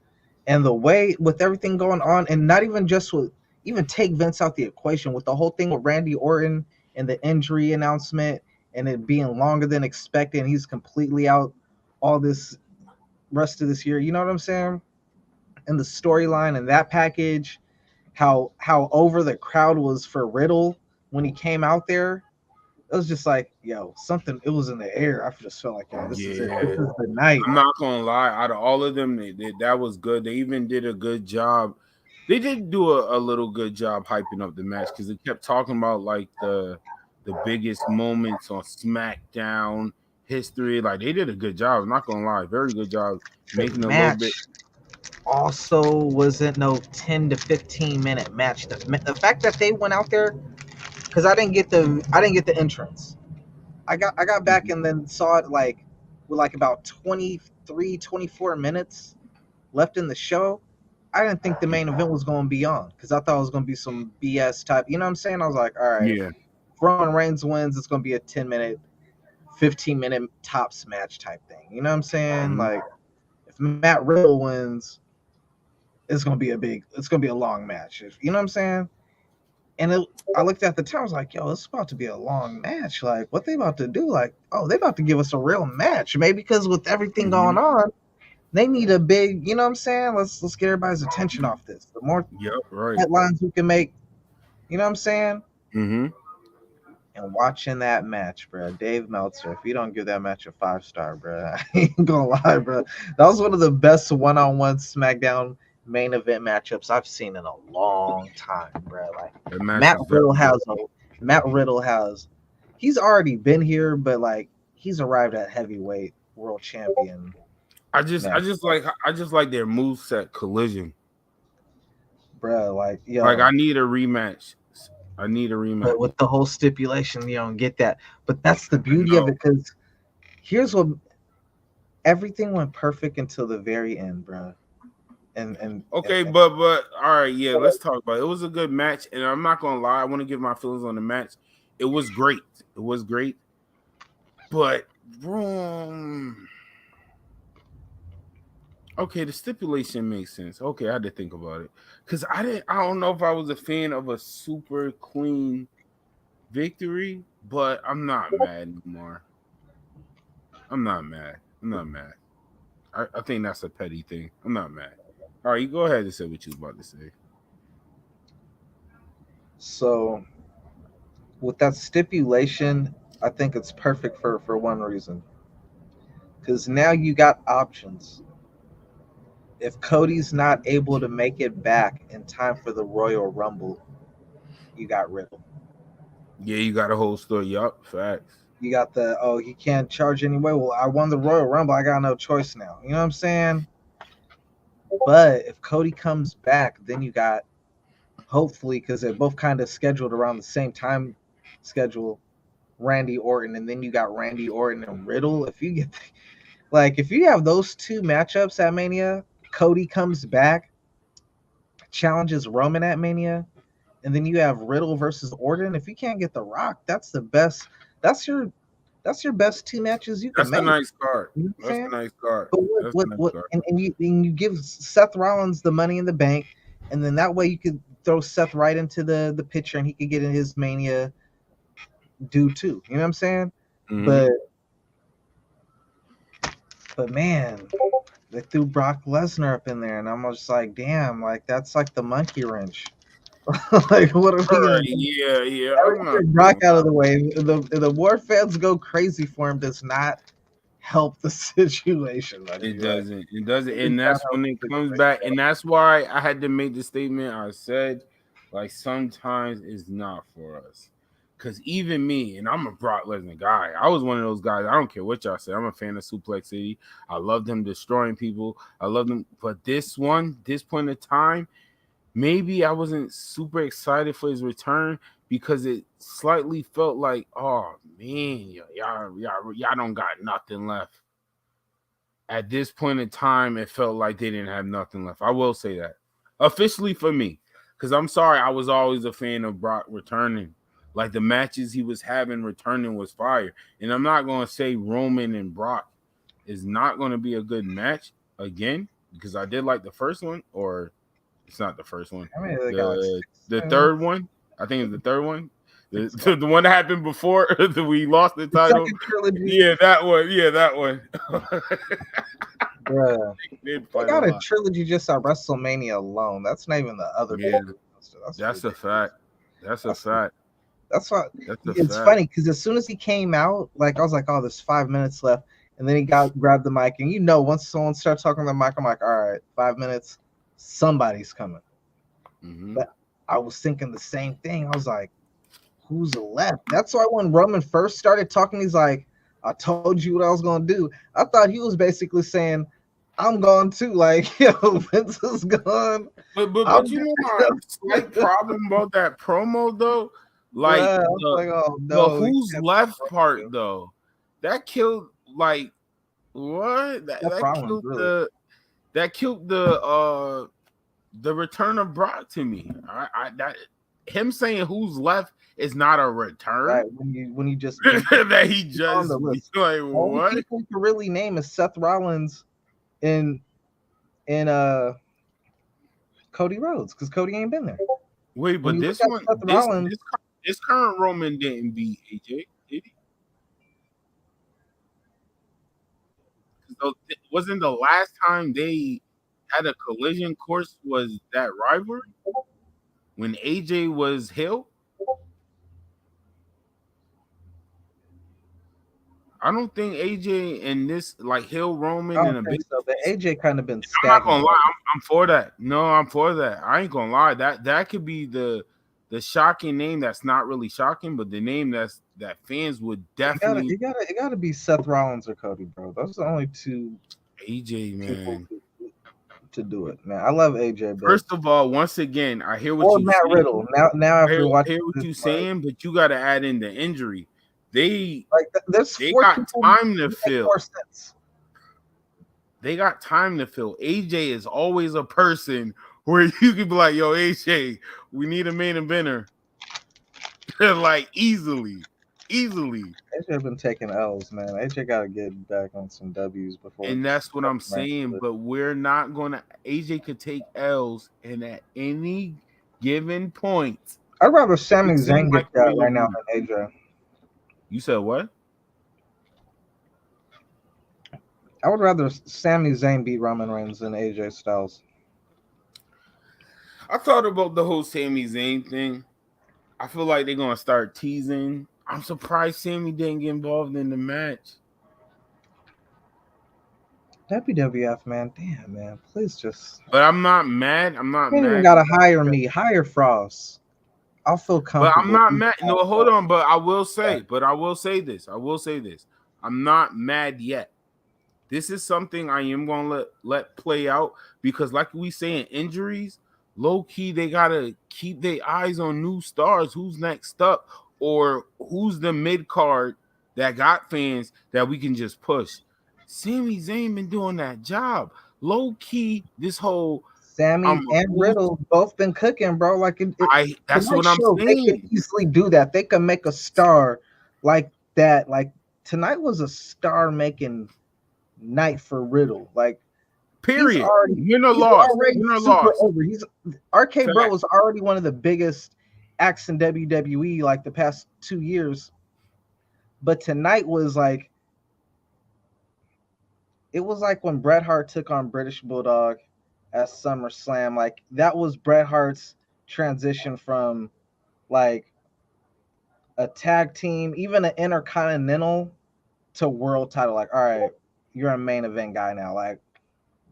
And the way with everything going on, and not even just with even take Vince out the equation with the whole thing with Randy Orton and the injury announcement and it being longer than expected, and he's completely out all this rest of this year. You know what I'm saying? And the storyline and that package, how over the crowd was for Riddle when he came out there. It was just like, yo, something. It was in the air. I just felt like, yo, this is it. This is the night. I'm not gonna lie. Out of all of them, that was good. They even did a good job. They did do a little good job hyping up the match because they kept talking about like the biggest moments on SmackDown history. Like they did a good job. I'm not gonna lie, very good job making a little bit. Also, wasn't no 10 to 15 minute match. The fact that they went out there. Because I didn't get the entrance. I got back and then saw it like with like about 23, 24 minutes left in the show. I didn't think the main event was going to be on because I thought it was going to be some BS type. You know what I'm saying? I was like, all right, yeah. Roman Reigns wins. It's going to be a 10-minute, 15-minute tops match type thing. You know what I'm saying? Mm-hmm. Like if Matt Riddle wins, it's going to be a long match. You know what I'm saying? And I looked at the time, I was like, yo, it's about to be a long match. Like, what they about to do? Like, oh, they about to give us a real match. Maybe because with everything going on, they need a big, you know what I'm saying? Let's get everybody's attention off this. The more headlines we can make, you know what I'm saying? Mm-hmm. And watching that match, bro, Dave Meltzer, if you don't give that match a 5-star, bro, I ain't gonna lie, bro. That was one of the best one-on-one SmackDown main event matchups I've seen in a long time, bro. Like Matt Riddle has he's already been here, but like he's arrived at heavyweight world champion. I just like their moveset Collision. Bro, like yo, like I need a rematch. But with the whole stipulation, you don't get that. But that's the beauty of it, because here's what everything went perfect until the very end, bro. But all right, yeah, let's talk about it. It was a good match, and I'm not gonna lie, I want to give my feelings on the match. It was great. But okay, the stipulation makes sense. Okay, I had to think about it. Because I don't know if I was a fan of a super clean victory, but I'm not mad anymore. I'm not mad. I think that's a petty thing. I'm not mad. All right, you go ahead and say what you was about to say. So, with that stipulation, I think it's perfect for one reason. Because now you got options. If Cody's not able to make it back in time for the Royal Rumble, you got Riddle. Yeah, you got a whole story. Yup, facts. You got he can't charge anyway. Well, I won the Royal Rumble. I got no choice now. You know what I'm saying? But if Cody comes back, then you got, hopefully, because they're both kind of scheduled around the same time schedule, Randy Orton, and then you got Randy Orton and Riddle. If you get, if you have those two matchups at Mania, Cody comes back, challenges Roman at Mania, and then you have Riddle versus Orton. If you can't get The Rock, that's the best. That's your best two matches you can make. That's a nice card. That's a nice card. And you give Seth Rollins the Money in the Bank, and then that way you could throw Seth right into the picture, and he could get in his Mania due too. You know what I'm saying? Mm-hmm. But man, they threw Brock Lesnar up in there, and I'm just like, damn, like that's like the monkey wrench. Like, what are we gonna do? Yeah. Get Brock out of the way. The war fans go crazy for him does not help the situation. It doesn't. It doesn't. And that's when it comes back. And that's why I had to make the statement I said, like, sometimes it's not for us. Because even me, and I'm a Brock Lesnar guy, I was one of those guys. I don't care what y'all say. I'm a fan of Suplex City. I loved him destroying people. I loved him. But this point of time, maybe I wasn't super excited for his return because it slightly felt like, oh, man, y'all don't got nothing left. At this point in time, it felt like they didn't have nothing left. I will say that. Officially for me. Because I'm sorry, I was always a fan of Brock returning. Like, the matches he was having returning was fire. And I'm not going to say Roman and Brock is not going to be a good match again. Because I did like the first one. Or it's not the first one. I mean, the third one. I think it's the third one. The one that happened before we lost the title. Yeah, that one. Bruh. They got a trilogy just at WrestleMania alone. That's not even the other. Yeah, that's a fact. That's a fact. That's why it's funny because as soon as he came out, like I was like, oh, there's 5 minutes left, and then he grabbed the mic, and once someone starts talking on the mic, I'm like, all right, 5 minutes, somebody's coming. Mm-hmm. But I was thinking the same thing. I was like, who's left? That's why when Roman first started talking, he's like, I told you what I was gonna do. I thought he was basically saying, I'm gone too. Like, yo, Vince is gone. But you know my slight problem about that promo though? Like, the who's left part though, that killed like what? That killed the return of Brock to me. That him saying who's left is not a return. Right, when you just that he just like what? People to really name is Seth Rollins and Cody Rhodes because Cody ain't been there. Wait, but this one, this current Roman didn't beat AJ, did he? Wasn't the last time they had a collision course was that rivalry when AJ was Hill? I don't think AJ and this like Hill Roman and a big so. But AJ kind of been. I'm not gonna lie, I'm for that. No, I'm for that. I ain't gonna lie. That could be the shocking name that's not really shocking, but the name that fans would definitely. It gotta be Seth Rollins or Cody, bro. Those are the only two. AJ, man. To do it, man. I love AJ. First of all, once again, I hear what you Matt saying. Riddle. Now after watching, I hear what you saying, but you got to add in the injury. They they got time to fill. They got time to fill. AJ is always a person where you could be like, "Yo, AJ, we need a main eventer." Like easily. AJ been taking L's, man. AJ got to get back on some W's before. And that's what I'm saying. But we're not gonna. AJ could take L's, and at any given point, I'd rather Sami Zayn get that right now than AJ. You said what? I would rather Sami Zayn beat Roman Reigns than AJ Styles. I thought about the whole Sami Zayn thing. I feel like they're gonna start teasing. I'm surprised Sami didn't get involved in the match. WWF, man, damn, man, please just. But I'm not mad. I'm not mad. You gotta hire me. Hire Frost. I'll feel comfortable. But I'm not mad. No, hold on. But I will say. But I will say this. I'm not mad yet. This is something I am gonna let play out because, like we saying, injuries, low key, they gotta keep their eyes on new stars. Who's next up, or who's the mid card that got fans that we can just push. Sami Zayn been doing that job. Low key, this whole Sami and Riddle both been cooking, bro. Like that's what I'm saying. They can easily do that. They can make a star like that. Like tonight was a star making night for Riddle. Like period. Win or loss. Over. RK Bro was already one of the biggest acts in WWE like the past 2 years. But tonight was like it was like when Bret Hart took on British Bulldog at SummerSlam. Like that was Bret Hart's transition from like a tag team, even an intercontinental to world title. Like, all right, you're a main event guy now. Like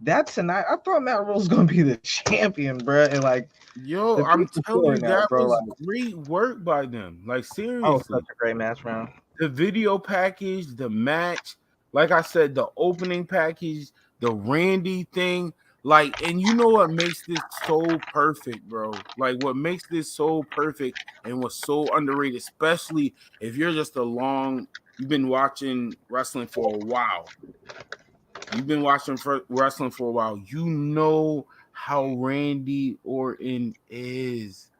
that tonight, I thought Matt Riddle was gonna be the champion, bro. And like, yo, I'm telling you, now, that bro, was like, great work by them. Like seriously, oh, such a great match, man. The video package, the match, like I said, the opening package, the Randy thing, like, and you know what makes this so perfect, bro? Like, what makes this so perfect and what's so underrated, especially if you're just you've been watching wrestling for a while. You've been watching wrestling for a while. You know how Randy Orton is.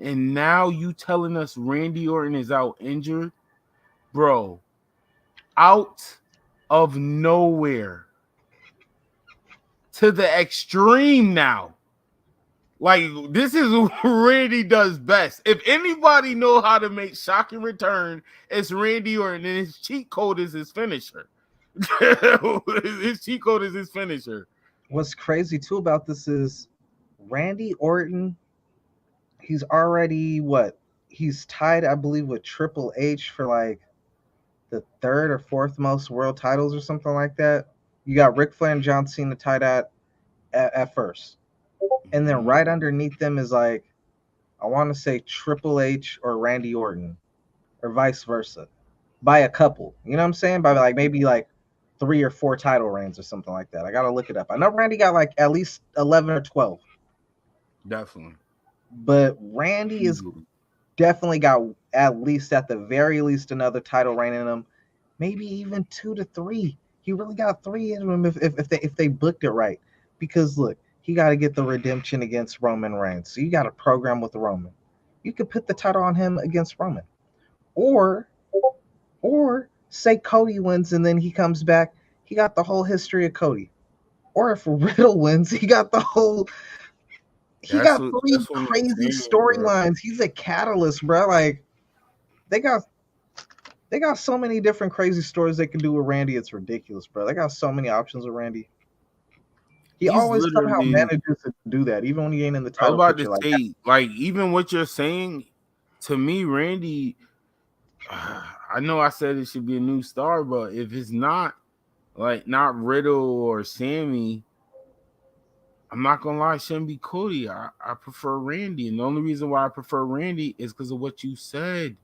And now you telling us Randy Orton is out injured? Bro, out of nowhere to the extreme now. Like, this is what Randy does best. If anybody know how to make shocking return, it's Randy Orton, and his cheat code is his finisher. His cheat code is his finisher. What's crazy too about this is Randy Orton, he's already he's tied, I believe, with Triple H for like the third or fourth most world titles or something like that. You got Ric Flair and John Cena tied at first. And then right underneath them is like, I want to say Triple H or Randy Orton or vice versa by a couple. You know what I'm saying? By like maybe like 3 or 4 title reigns or something like that. I got to look it up. I know Randy got like at least 11 or 12. Definitely. But Randy is definitely got at least, at the very least, another title reign in him. Maybe even 2 to 3. He really got 3 in him if they booked it right. Because look, he got to get the redemption against Roman Reigns. So you got a program with Roman. You could put the title on him against Roman. Or say Cody wins and then he comes back. He got the whole history of Cody. Or if Riddle wins, he got the whole... He got 3 crazy storylines. He's a catalyst, bro. Like, they got so many different crazy stories they can do with Randy. It's ridiculous, bro. They got so many options with Randy. He always somehow manages to do that, even when he ain't in the title. I'm about to say, like, even what you're saying, to me, Randy, I know I said it should be a new star, but if it's not, like, not Riddle or Sammy, I'm not gonna lie, it shouldn't be Cody. I prefer Randy, and the only reason why I prefer Randy is because of what you said.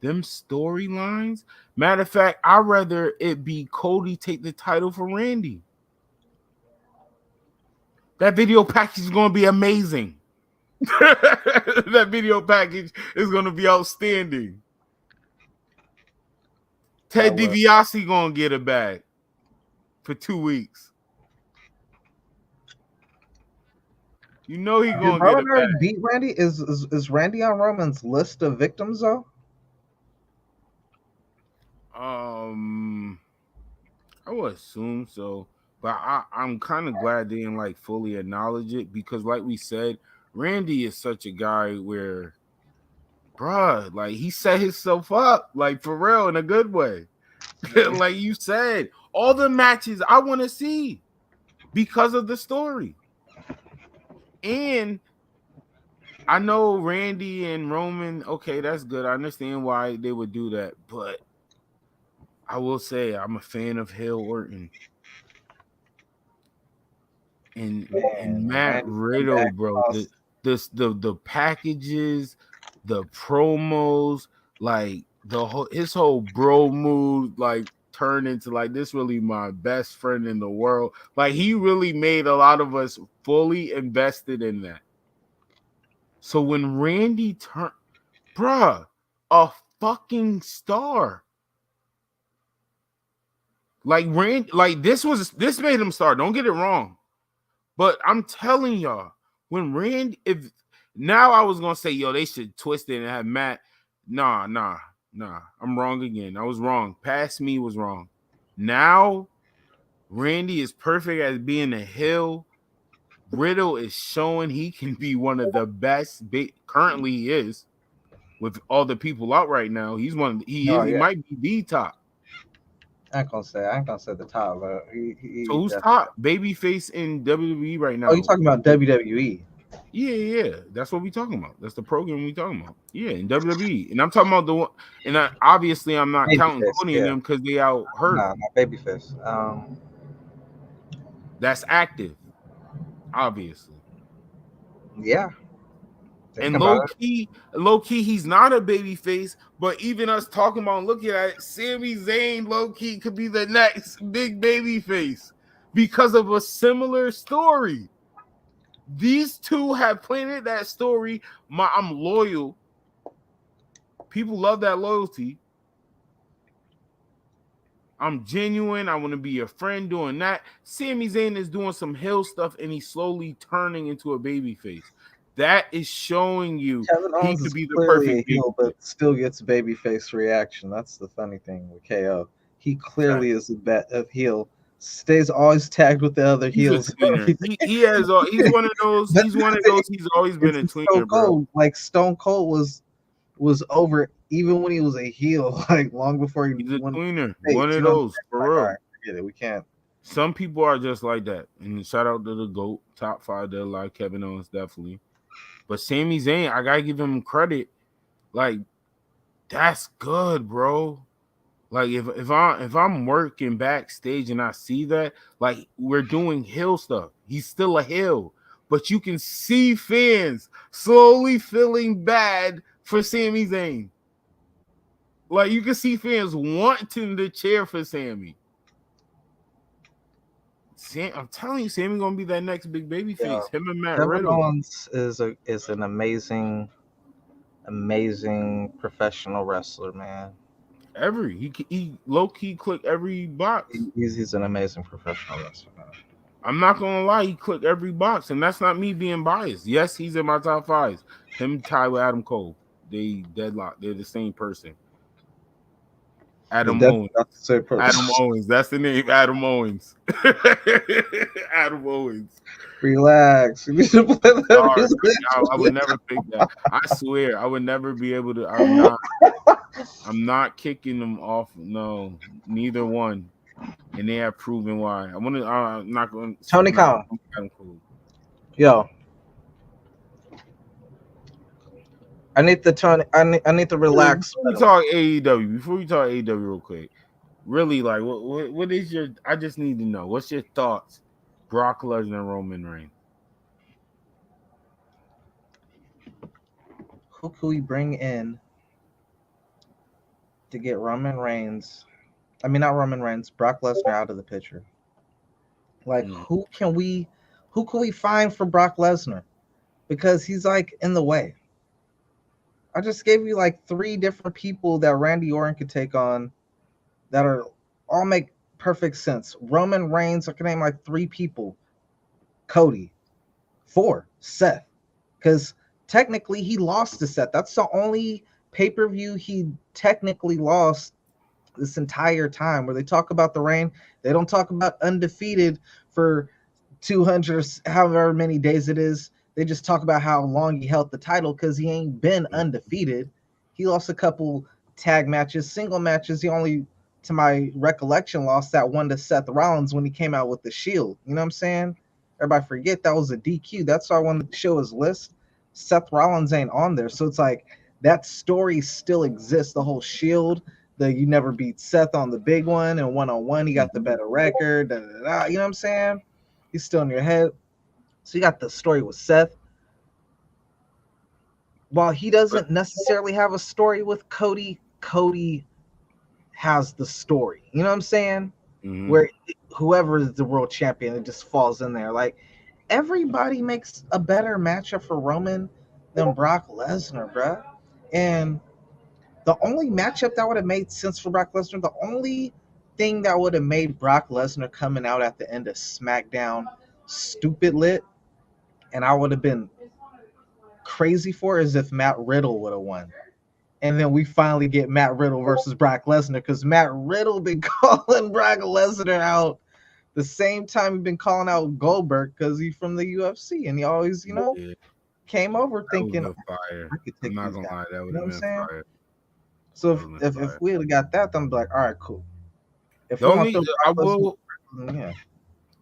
Them storylines. Matter of fact, I'd rather it be Cody take the title for Randy. That video package is gonna be amazing. That video package is gonna be outstanding. Ted DiBiase gonna get a bag for 2 weeks. You know he gonna get a bag. Beat Randy? Is Randy on Roman's list of victims though? I would assume so, but I'm kind of glad they didn't like fully acknowledge it, because like we said, Randy is such a guy where, bruh, like he set himself up, like for real, in a good way. Like you said, all the matches I want to see because of the story. And I know Randy and Roman, okay, that's good. I understand why they would do that, but I will say I'm a fan of Hale Orton. And Matt Riddle, bro. The packages, the promos, like his whole bro mood, like turned into like this really my best friend in the world. Like he really made a lot of us fully invested in that. So when Randy turned, bruh, a fucking star. Like Randy, like this made him star. Don't get it wrong. But I'm telling y'all, when Randy, if now I was gonna say, yo, they should twist it and have Matt. Nah. I'm wrong again. I was wrong. Past me was wrong. Now, Randy is perfect as being a heel. Riddle is showing he can be one of the best. Currently, he is with all the people out right now. He's one. He might be the top. I ain't gonna say the top, but So who's top babyface in WWE right now? Oh, you talking about WWE? Yeah. That's what we talking about. That's the program we talking about. Yeah, in WWE, and I'm talking about the one. And obviously, I'm not counting Cody and them because they out hurt. Nah, not babyface. That's active, obviously. Yeah. And low key, he's not a baby face, but even us talking about and looking at it, Sami Zayn low key could be the next big baby face because of a similar story. These two have planted that story. I'm loyal. People love that loyalty. I'm genuine. I want to be your friend doing that. Sami Zayn is doing some heel stuff and he's slowly turning into a baby face. That is showing you Kevin Owens he could be the clearly perfect a heel, but still gets babyface reaction. That's the funny thing with KO. He clearly is a heel. Stays always tagged with the other heels. He has. He's one of those. He's one of those. He's always been a tweener, bro. Like Stone Cold was over even when he was a heel. Like long before he was a tweener. One of those for real. Right, forget it. We can't. Some people are just like that. And shout out to the GOAT, top 5 that like Kevin Owens, definitely. But Sami Zayn, I gotta give him credit. Like, that's good, bro. Like, if I'm working backstage and I see that, like, we're doing heel stuff. He's still a heel, but you can see fans slowly feeling bad for Sami Zayn. Like, you can see fans wanting to cheer for Sami. I'm telling you, Sami gonna be that next big baby face. Yeah. Him and Matt Kevin Riddle. Owens is an amazing professional wrestler, man. He low key click every box. He's an amazing professional wrestler, man. I'm not gonna lie, he clicked every box, and that's not me being biased. Yes, he's in my top 5. Him tied with Adam Cole. They deadlocked. They're the same person. Adam Owens. Adam Owens. That's the name. Adam Owens. Adam Owens. Relax. You need to play that. I would never pick that. I swear, I would never be able to. I'm not kicking them off. No, neither one. And they have proven why. I'm not going. Tony Khan. Yo. I need to relax. Before we talk AEW real quick, really, like, what is your? I just need to know. What's your thoughts? Brock Lesnar, Roman Reigns. Who could we bring in to get Roman Reigns? I mean, not Roman Reigns. Brock Lesnar out of the picture. Like, who can we find for Brock Lesnar? Because he's like in the way. I just gave you like 3 different people that Randy Orton could take on that are all make perfect sense. Roman Reigns, I can name like 3 people. Cody. 4, Seth. Because technically he lost to Seth. That's the only pay-per-view he technically lost this entire time. Where they talk about the reign, they don't talk about undefeated for 200 however many days it is. They just talk about how long he held the title because he ain't been undefeated. He lost a couple tag matches, single matches. He only, to my recollection, lost that one to Seth Rollins when he came out with the Shield. You know what I'm saying? Everybody forget that was a DQ. That's why I wanted to show his list. Seth Rollins ain't on there. So it's like that story still exists. The whole Shield, you never beat Seth on the big one, and one-on-one, he got the better record. You know what I'm saying? He's still in your head. So you got the story with Seth. While he doesn't necessarily have a story with Cody, Cody has the story. You know what I'm saying? Mm-hmm. Where whoever is the world champion, it just falls in there. Like, everybody makes a better matchup for Roman than Brock Lesnar, bruh. And the only matchup that would have made sense for Brock Lesnar, the only thing that would have made Brock Lesnar coming out at the end of SmackDown stupid lit, and I would have been crazy for, is if Matt Riddle would have won. And then we finally get Matt Riddle versus Brock Lesnar, because Matt Riddle been calling Brock Lesnar out the same time he's been calling out Goldberg, because he's from the UFC, and he always, came over thinking, fire. I'm not gonna lie, that would have been fire. So if we would have got that, then I'm like, all right, cool. If The we want only to, yeah.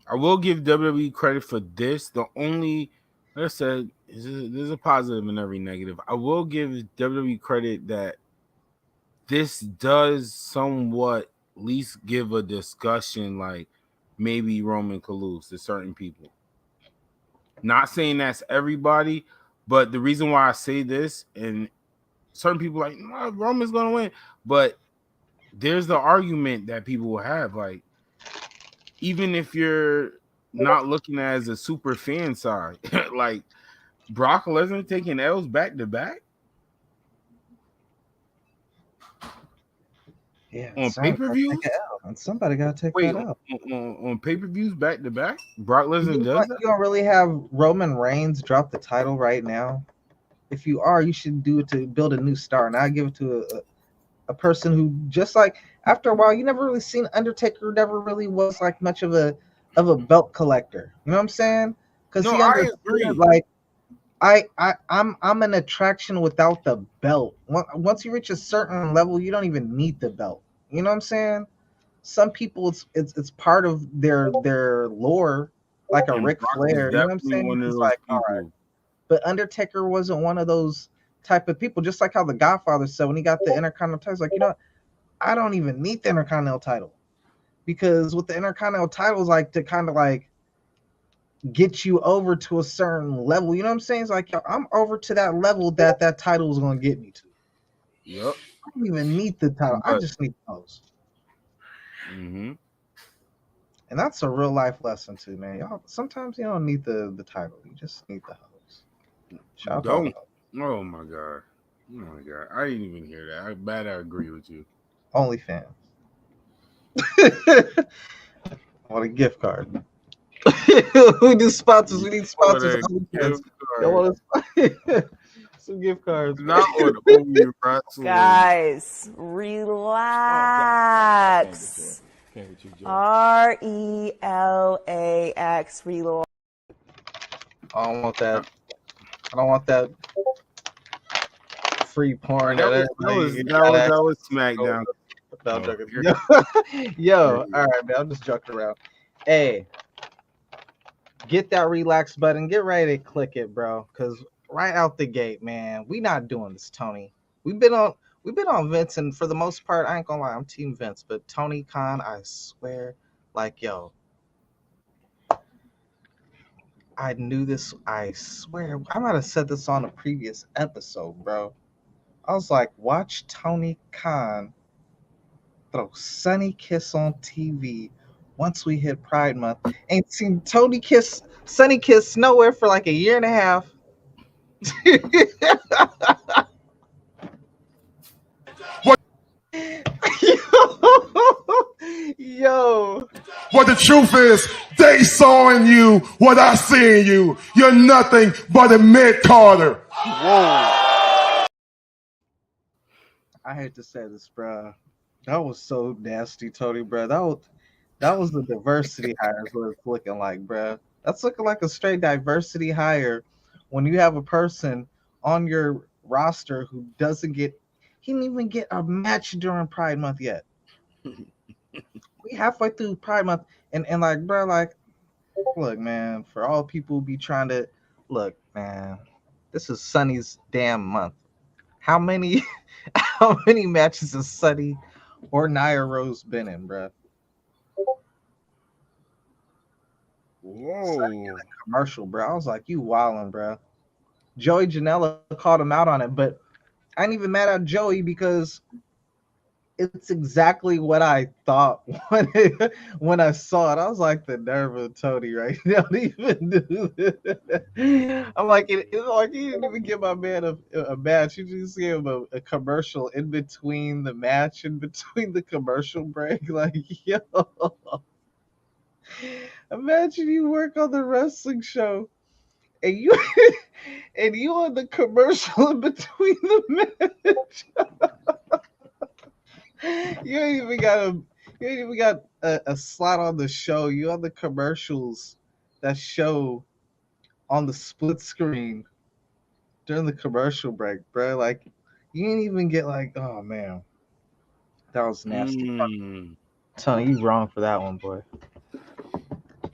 I will give WWE credit for this. The only, like I said, there's a positive and every negative. I will give WWE credit that this does somewhat at least give a discussion, like maybe Roman could lose to certain people. Not saying that's everybody, but the reason why I say this, and certain people like, no, Roman's gonna win, but there's the argument that people will have, like, even if you're not looking at it as a super fan side, like Brock Lesnar taking L's back to back. Yeah, On pay-per-views, and somebody got to take that out. On pay-per-views back to back, Brock Lesnar does that. You don't really have Roman Reigns drop the title right now. If you are, you should do it to build a new star. And I give it to a person who, just like, after a while, you never really seen Undertaker. Never really was like much of a belt collector. You know what I'm saying? Because no, I agree. Like, I'm an attraction without the belt. Once you reach a certain level, you don't even need the belt. You know what I'm saying? Some people, it's part of their lore, like a Ric Flair. You know what I'm saying? It's like, all right. But Undertaker wasn't one of those type of people. Just like how the Godfather said when he got the Intercontinental title, like, you know, I don't even need the Intercontinental title, because with the Intercontinental titles, like, to kind of like get you over to a certain level. You know what I'm saying? It's like, yo, I'm over to that level that title is going to get me to. Yep. I don't even need the title. I just need those. Mm-hmm. And that's a real life lesson too, man. Y'all, sometimes you don't need the title. You just need the hose. Shout Don't. out. Oh my god. Oh my god. I didn't even hear that. I agree with you. OnlyFans. On a gift card. We do sponsors. We need sponsors. Some gift cards. Not on OE Wrasslin. Guys, relax. RELAX. Relax. I don't want that. I don't want that free porn. That was SmackDown. Yo, all right, man. I'm just joking around. Hey, get that relax button. Get ready to click it, bro. Because right out the gate, man, we not doing this, Tony. We've been on Vince, and for the most part, I ain't gonna lie, I'm Team Vince. But Tony Khan, I swear, like, yo, I knew this. I swear, I might have said this on a previous episode, bro. I was like, watch Tony Khan throw Sunny Kiss on TV once we hit Pride Month. Ain't seen Sunny Kiss nowhere for like a year and a half. What? Yo. What the truth is, they saw in you what I see in you. You're nothing but a mid-carder. Whoa. I hate to say this, bro. That was so nasty, Tony, bro. That was the diversity hire is what it's looking like, bro. That's looking like a straight diversity hire when you have a person on your roster who he didn't even get a match during Pride Month yet. We halfway through Pride Month, and like, bro, like, look, man, for all people who be trying to look, man, this is Sunny's damn month. How many matches has Sunny or Nia Rose been in, bro? Whoa. Commercial, bro. I was like, you wildin', bro. Joey Janela called him out on it, but I ain't even mad at Joey because it's exactly what I thought when I saw it. I was like, the nerve of Tony right now to even do this. I'm like, it's like he didn't even give my man a match. You just gave him a commercial in between the match, in between the commercial break. Like, yo, imagine you work on the wrestling show and you on the commercial in between the match. You ain't even got a slot on the show. You on the commercials that show on the split screen during the commercial break, bro. Like, you ain't even get like, oh man, that was nasty. Tony, you wrong for that one, boy.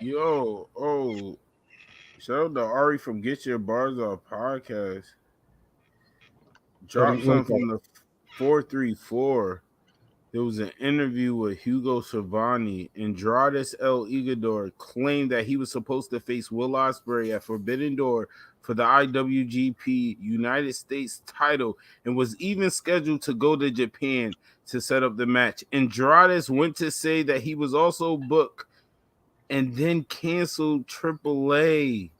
Yo, shout out to Ari from Get Your Bars Off podcast. Drop something from the 434. There was an interview with Hugo Savani. Andrade El Igador claimed that he was supposed to face Will Ospreay at Forbidden Door for the IWGP United States title and was even scheduled to go to Japan to set up the match. Andrade went to say that he was also booked and then canceled AAA.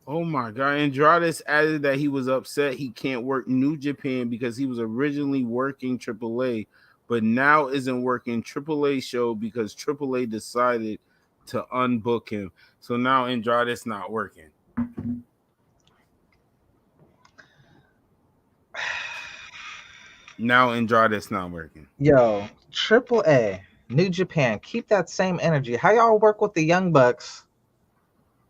Oh my God. Andrade added that he was upset he can't work New Japan because he was originally working AAA, but now isn't working AAA show because AAA decided to unbook him. So now Andrade's not working. Now Andrade's not working. Yo, AAA, New Japan, keep that same energy. How y'all work with the Young Bucks,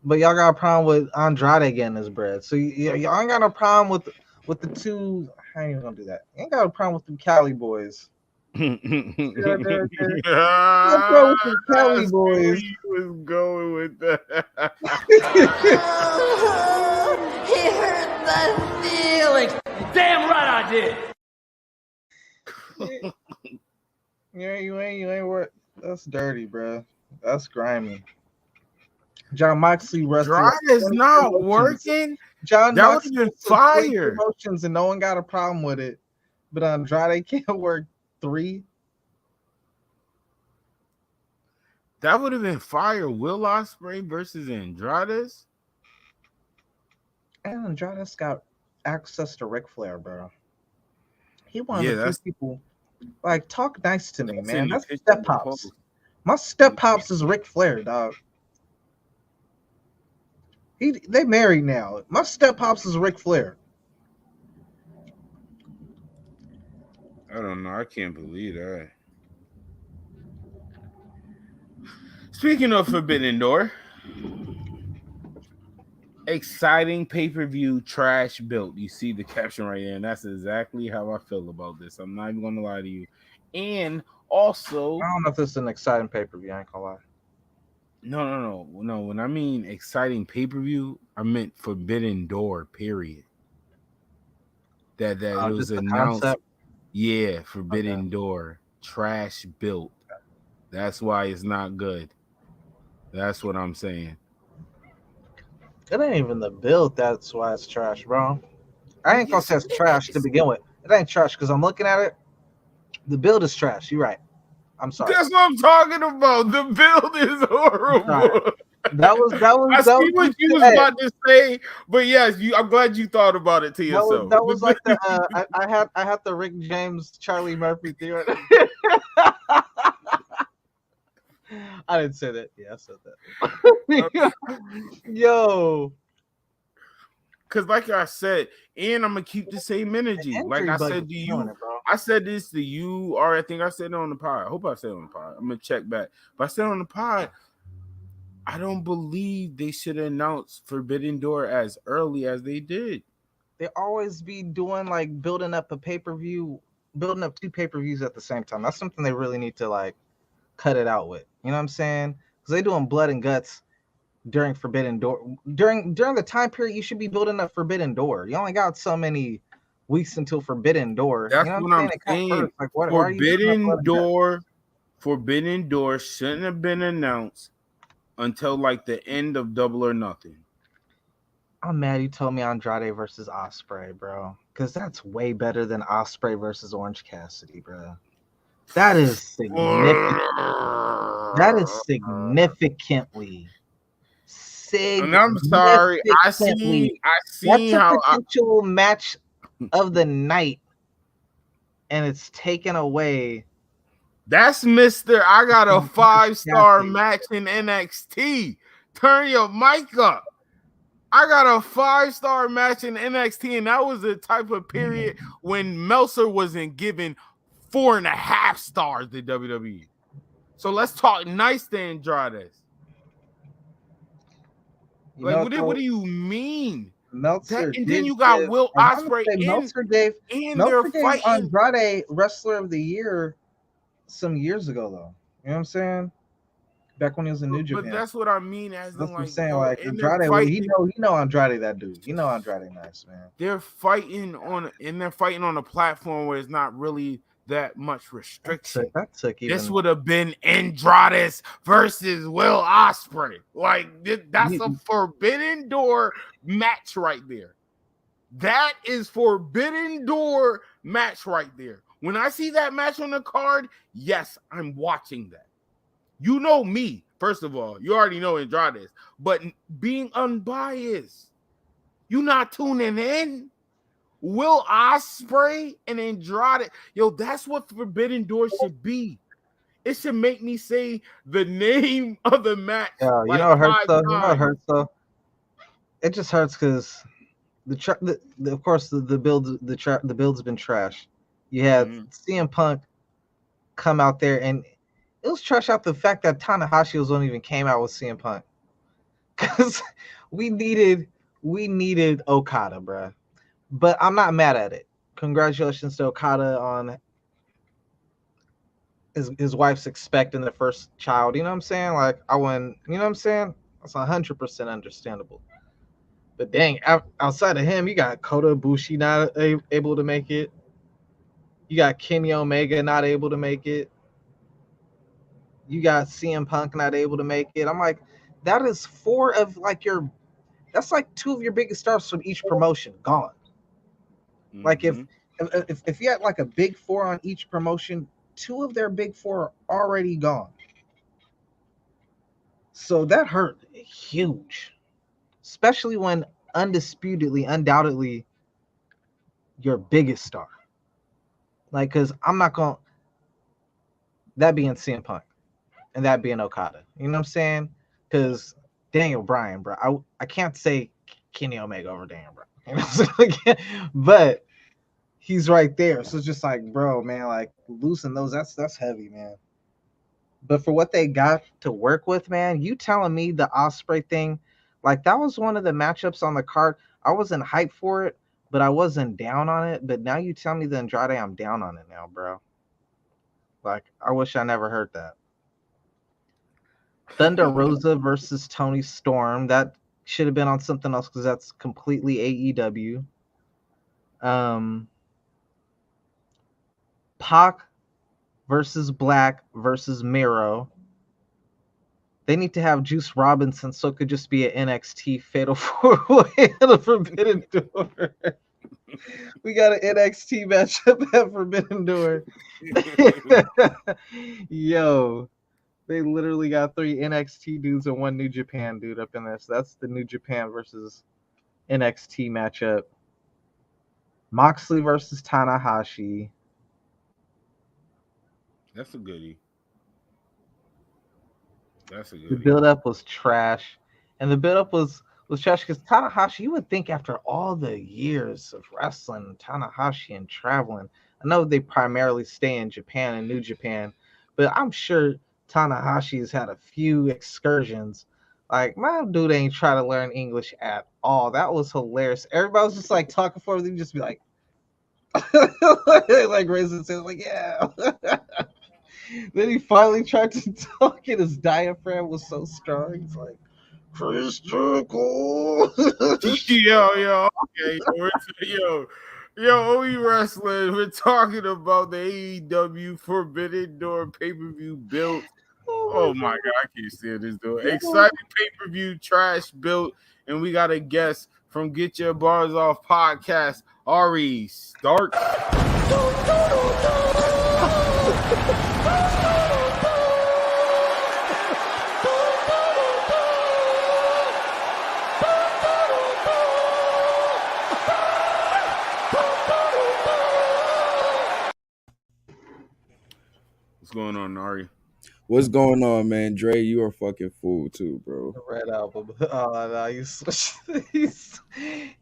but y'all got a problem with Andrade getting his bread? So y'all ain't got no problem with the two. How you gonna do that? You ain't got a problem with the Cali boys. Let's go with the Cali boys. He was going with that. He hurt my feelings. Damn right I did. Yeah, you ain't work. That's dirty, bro. That's grimy. John Moxley Andrade is not working. John that Moxley would have been fire. Promotions and no one got a problem with it, but Andrade can't work 3. That would have been fire. Will Ospreay versus Andrade. And Andrade's got access to Ric Flair, bro. He wanted to people like talk nice to me, man. That's Step Pops. My Step Pops is Ric Flair, dog. They married now. My Step Pops is Ric Flair. I don't know. I can't believe that. Speaking of Forbidden Door, exciting pay-per-view trash built. You see the caption right there, and that's exactly how I feel about this. I'm not even going to lie to you. And also, I don't know if this is an exciting pay-per-view. I ain't gonna lie. No. When I mean exciting pay-per-view, I meant Forbidden Door, period. That it was announced. Concept? Yeah, Forbidden Door. Trash built. That's why it's not good. That's what I'm saying. It ain't even the build that's why it's trash, bro. I ain't gonna say it's trash to begin with. It ain't trash because I'm looking at it. The build is trash. You're right. I'm sorry. That's what I'm talking about. The build is horrible. That was. I see what you was about to say, but yes, I'm glad you thought about it to yourself. That was like the. I had the Rick James, Charlie Murphy theory. I didn't say that. Yeah, I said that. Yo. Because like I said, and I'm going to keep the same energy. Like I said to you, I said this to you, or I think I said it on the pod. I hope I said it on the pod. I'm going to check back. But I said on the pod, I don't believe they should announce Forbidden Door as early as they did. They always be doing like building up a pay-per-view, building up 2 pay-per-views at the same time. That's something they really need to like cut it out with. You know what I'm saying? Because they doing blood and guts during Forbidden Door. During the time period, you should be building up Forbidden Door. You only got so many weeks until Forbidden Door. That's you know what I'm saying. Like, Forbidden Door shouldn't have been announced until like the end of Double or Nothing. I'm mad you told me Andrade versus Ospreay, bro. Because that's way better than Ospreay versus Orange Cassidy, bro. That is significant. That is significantly. And I'm sorry. I see that's how a potential match of the night, and it's taken away. That's Mr. I got a 5-star match in NXT. Turn your mic up. I got a 5-star match in NXT, and that was the type of period when Meltzer wasn't giving 4.5 stars to WWE. So let's talk nice to Andrade. Like, what do you mean? Meltzer and then you got Will Ospreay Meltzer gave Andrade Wrestler of the Year some years ago, though. You know what I'm saying? Back when he was in New But Japan. that's what I mean, as That's in what I'm like, saying. yo, Like and they're Andrade, fighting. you know Andrade, that dude. You know Andrade, nice man. They're fighting on a platform where it's not really that much restriction. That took even. This would have been Andrade versus Will Ospreay. Like that's a forbidden door match right there. That is forbidden door match right there. When I see that match on the card, yes, I'm watching that. You know me, first of all. You already know Andrade, but being unbiased, you not tuning in. Will Ospreay and Andrade, yo, that's what Forbidden Door should be. It should make me say the name of the match. Yeah, like you know what hurts 5 though. You know what times. hurts though. It just hurts because of course the build's been trash. You had CM Punk come out there, and it was trash out the fact that Tanahashi was one even came out with CM Punk, because we needed Okada, bruh. But I'm not mad at it. Congratulations to Okada on his wife's expecting the first child. You know what I'm saying? Like I wouldn't. You know what I'm saying? That's 100% understandable. But dang, outside of him, you got Kota Ibushi not able to make it. You got Kenny Omega not able to make it. You got CM Punk not able to make it. I'm like, that is 4 of like that's like 2 of your biggest stars from each promotion gone. Like if you had like a big 4 on each promotion, 2 of their big 4 are already gone. So that hurt huge, especially when undoubtedly your biggest star. Like, because I'm not going to, that being CM Punk and that being Okada. You know what I'm saying? Because Daniel Bryan, bro, I can't say Kenny Omega over Daniel Bryan. You know what I'm saying? But he's right there. So it's just like, bro, man, like losing those, that's heavy, man. But for what they got to work with, man, you telling me the Ospreay thing, like that was one of the matchups on the card. I wasn't hyped for it, but I wasn't down on it. But now you tell me the Andrade, I'm down on it now, bro. Like, I wish I never heard that. Thunder Rosa versus Tony Storm. That should have been on something else because that's completely AEW. Pac versus Black versus Miro. They need to have Juice Robinson so it could just be an NXT Fatal 4-Way at a Forbidden Door. We got an NXT matchup at Forbidden Door. Yo, they literally got 3 NXT dudes and 1 New Japan dude up in there. So that's the New Japan versus NXT matchup. Moxley versus Tanahashi. That's a goodie. The build-up was trash. And the build-up was trash because Tanahashi, you would think after all the years of wrestling, Tanahashi and traveling, I know they primarily stay in Japan and New Japan, but I'm sure Tanahashi has had a few excursions. Like, my dude ain't trying to learn English at all. That was hilarious. Everybody was just like talking for them, just be like, like raising his hand, like, yeah. Then he finally tried to talk, and his diaphragm was so strong. He's like, Christian Cole. yo, okay, OE Wrestling. We're talking about the AEW Forbidden Door pay-per-view built. Oh my god, I can't stand this dude. Exciting pay-per-view trash built, and we got a guest from Get Your Bars Off podcast, Ari Stark. What's going on, Ari? What's going on, man? Dre, you are fucking fool too, bro. The Red Album. Oh, no, he switched.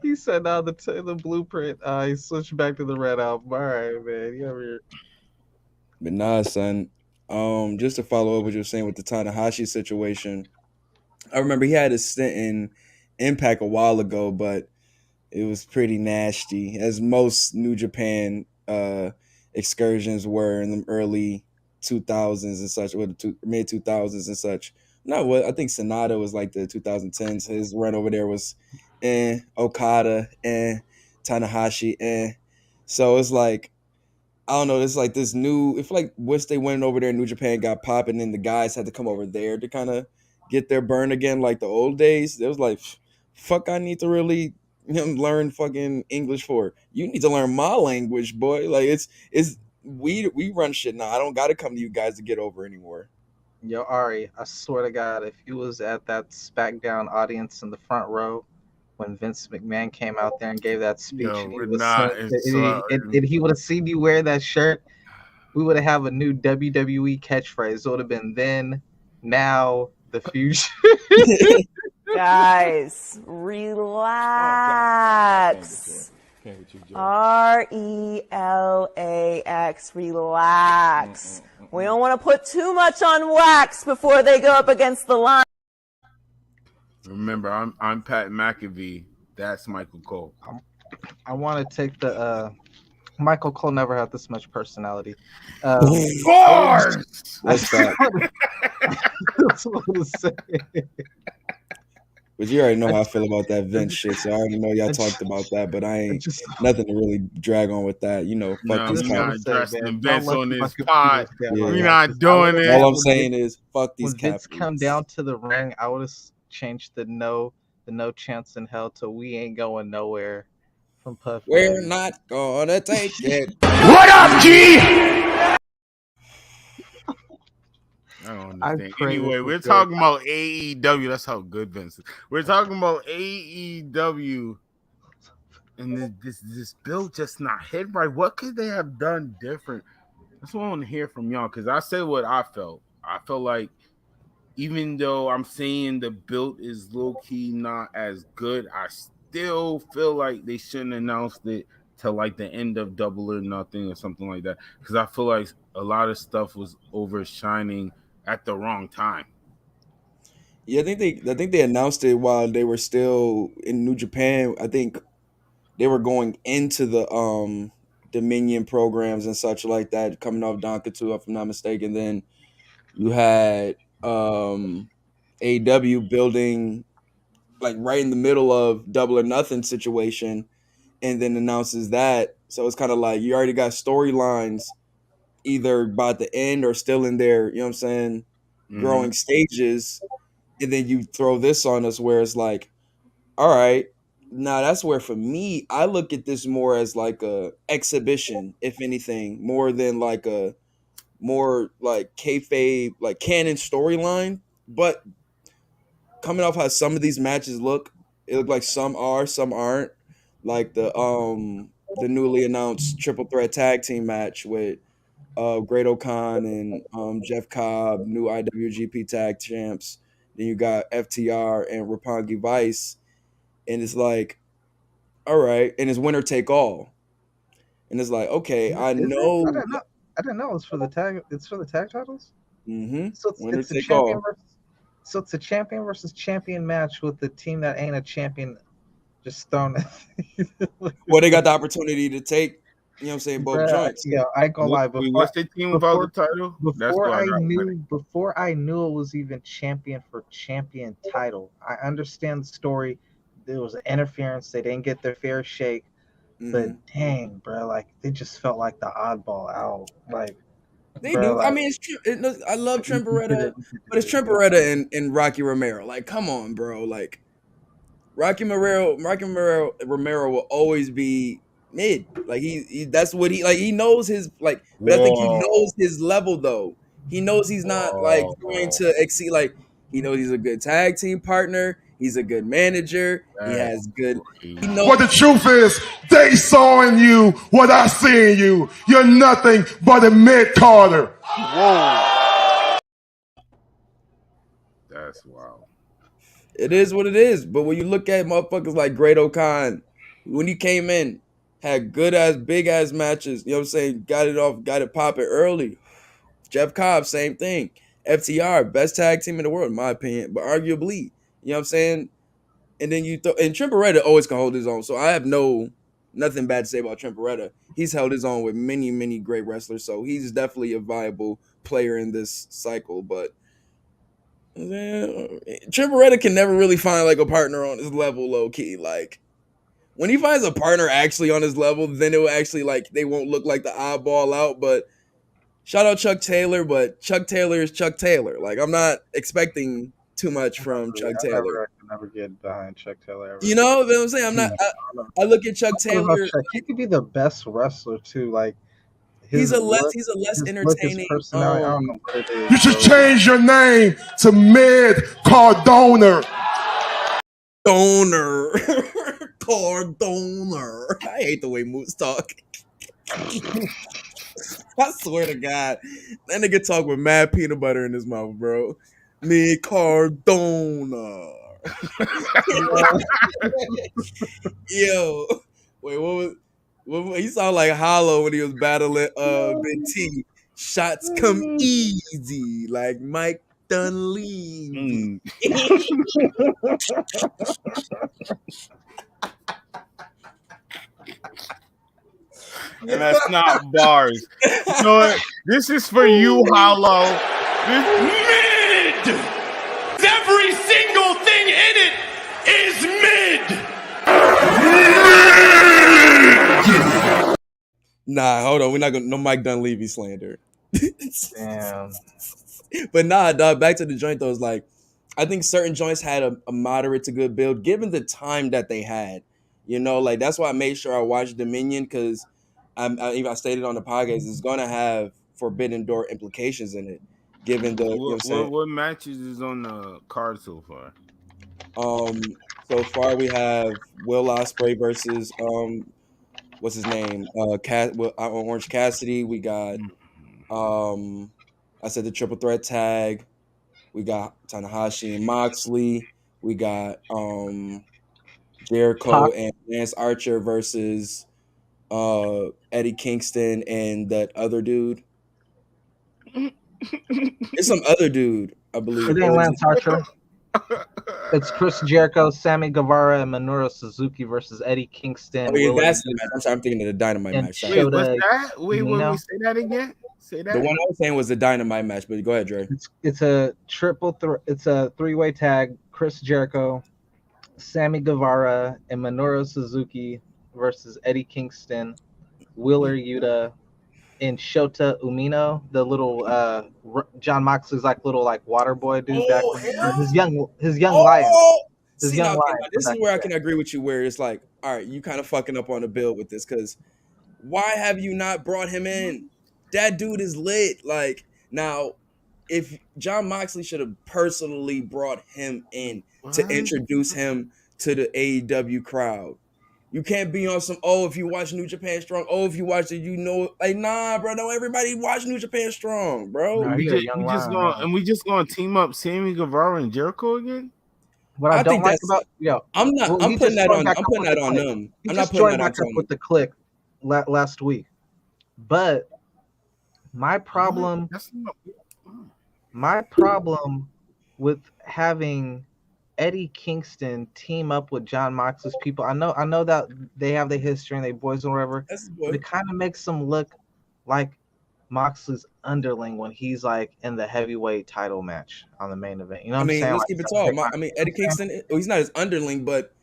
He said now the blueprint. He switched back to the Red Album. All right, man. You ever? But nah, son. Just to follow up what you were saying with the Tanahashi situation, I remember he had a stint in Impact a while ago, but it was pretty nasty, as most New Japan excursions were in the early 2000s and such, or the mid 2000s and such. Not what I think Sonata was like the 2010s. His run over there was Okada Tanahashi So it's like, I don't know, it's like this new, if like once they went over there, New Japan got popping, and the guys had to come over there to kind of get their burn again like the old days. It was like, fuck, I need to really learn fucking English for. You need to learn my language, boy. Like it's we run shit now. I don't got to come to you guys to get over anymore. Yo, Ari, I swear to God, if you was at that SmackDown audience in the front row when Vince McMahon came out there and gave that speech, and he would have seen you wear that shirt, we would have a new WWE catchphrase. It would have been then, now, the future. Guys, relax. RELAX, relax. We don't want to put too much on wax before they go up against the line. Remember, I'm Pat McAfee. That's Michael Cole. I want to take the Michael Cole never had this much personality. Of course. What's that? That's what I was saying. But you already know how I feel about that Vince shit, so I already know y'all talked about that, but I ain't nothing to really drag on with that. You know, fuck these We're not capitalists. addressing Vince on this pod. We're not doing it. All I'm saying is, fuck these when Vince capitalists. come down to the ring, I would have changed the no chance in hell to we ain't going nowhere from Puff. We're not gonna take it. What up, G? I don't understand. Anyway, we're talking about AEW. That's how good Vince is. We're talking about AEW, and this build just not hit right. What could they have done different? That's what I want to hear from y'all, because I said what I felt. I felt like even though I'm saying the build is low-key not as good, I still feel like they shouldn't announce it till like the end of Double or Nothing or something like that, because I feel like a lot of stuff was overshining at the wrong time. Yeah, I think they announced it while they were still in New Japan. I think they were going into the Dominion programs and such like that, coming off Donkatu, if I'm not mistaken. Then you had AEW building like right in the middle of Double or Nothing situation, and then announces that. So it's kind of like you already got storylines either by the end or still in there, you know what I'm saying, growing stages, and then you throw this on us where it's like, all right, now that's where for me, I look at this more as like a exhibition, if anything, more than like a more like kayfabe, like canon storyline. But coming off how some of these matches look, it look like some are, some aren't. Like the newly announced triple threat tag team match with Great O'Khan and Jeff Cobb, new IWGP tag champs. Then you got FTR and Roppongi Vice, and it's like, all right, and it's winner take all, and it's like, okay, I know. I didn't know it's for the tag. It's for the tag titles. Mm-hmm. So it's a champion so it's a champion versus champion match with the team that ain't a champion just thrown. Well, they got the opportunity to take. You know what I'm saying? Both joints. Yeah, I ain't gonna lie. What's the team without the title? Before I knew it was even champion for champion title, I understand the story. There was an interference. They didn't get their fair shake. But dang, bro, like they just felt like the oddball out. Like they do. Like, I mean, I love Trent Beretta, but it's Trent Beretta and Rocky Romero. Like, come on, bro. Like Rocky Romero will always be mid. Like he that's what he like. He knows his like, but I think he knows his level though. He knows he's not like going to exceed. Like he knows he's a good tag team partner. He's a good manager. He has good. He knows. What the truth is, they saw in you what I see in you. You're nothing but a mid-carder. Whoa. That's wild. It is what it is. But when you look at motherfuckers like Great O'Khan, when he came in, had good ass, big ass matches. You know what I'm saying? Got it popping early. Jeff Cobb, same thing. FTR, best tag team in the world, in my opinion, but arguably. You know what I'm saying? And then and Trent Beretta always can hold his own. So I have no nothing bad to say about Trent Beretta. He's held his own with many, many great wrestlers, so he's definitely a viable player in this cycle. But Trent Beretta can never really find like a partner on his level, low key. Like when he finds a partner actually on his level, then it will actually like they won't look like the oddball out. But shout out Chuck Taylor, but Chuck Taylor is Chuck Taylor. Like I'm not expecting too much from Chuck Taylor. I can never get behind Chuck Taylor. Ever. You know what I'm saying? I'm not. I look at Chuck Taylor. He could be the best wrestler too. Like he's a less entertaining. You should change your name to Mid Cardona. Donor. Cardona. I hate the way Moose talk. I swear to God, that nigga talk with mad peanut butter in his mouth, bro. Me Cardona. Yo, wait, what he sounded like Hollow when he was battling Big T. Shots come easy, like Mike Dunleavy. And that's not bars. You know what? This is for you, Hollow. Mid! Every single thing in it is mid! Nah, hold on. We're not gonna no Mike Dunleavy slander. Damn. But nah, dog, back to the joint though, is like I think certain joints had a moderate to good build given the time that they had. You know, like that's why I made sure I watched Dominion because I stated on the podcast it's gonna have Forbidden Door implications in it, given the what matches is on the card so far? So far we have Will Ospreay versus what's his name? Orange Cassidy. We got I said the triple threat tag. We got Tanahashi and Moxley. We got Jericho and Lance Archer versus Eddie Kingston and that other dude. It's some other dude, I believe. It ain't Lance Archer. It's Chris Jericho, Sammy Guevara, and Minoru Suzuki versus Eddie Kingston. Oh, yeah, that's the match. I'm sorry, I'm thinking of the Dynamite match. Wait, what's that? Wait, say that again. Say that. The one I was saying was the Dynamite match, but go ahead, Dre. It's a it's a three-way tag. Chris Jericho, Sammy Guevara, and Minoru Suzuki versus Eddie Kingston, Wheeler Yuta, and Shota Umino, the little John Moxley's little water boy dude back his young lion. This is where I can agree with you, where it's like, all right, you kind of fucking up on the build with this, because why have you not brought him in? That dude is lit. Like, now, if John Moxley should have personally brought him in to introduce him to the AEW crowd. You can't be on some, if you watch New Japan Strong, if you watch it, nah, bro, no, everybody watch New Japan Strong, bro. No, we just gonna team up Sammy Guevara and Jericho again? What I don't like about I'm putting that on them. I'm not putting that on Tony. With the Click last week. But my problem with having Eddie Kingston team up with John Moxley's people. I know that they have the history and they boys and whatever. But it kind of makes them look like Moxley's underling when he's in the heavyweight title match on the main event. You know what I'm saying? Let's keep it tall. Eddie Kingston, he's not his underling, but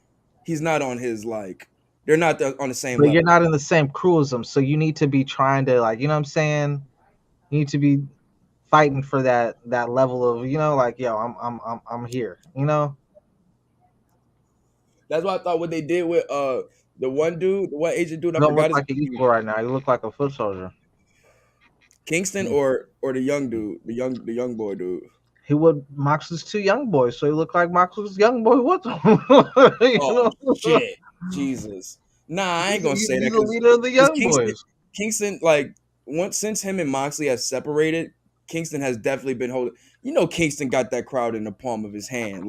he's not on his they're not on the same level. You're not in the same crew as them, so you need to be trying to you know what I'm saying? You need to be fighting for that level of, I'm here, That's why I thought what they did with the one dude, the one Asian dude. You don't look like an equal right now. You look like a foot soldier. Kingston or the young dude, the young boy dude. Moxley's two young boys, so he looked like Moxley's young boy with him. Shit, Jesus. Nah, I ain't gonna say that. He's the leader of the young boys. Kingston, since him and Moxley have separated, Kingston has definitely been holding. Kingston got that crowd in the palm of his hand,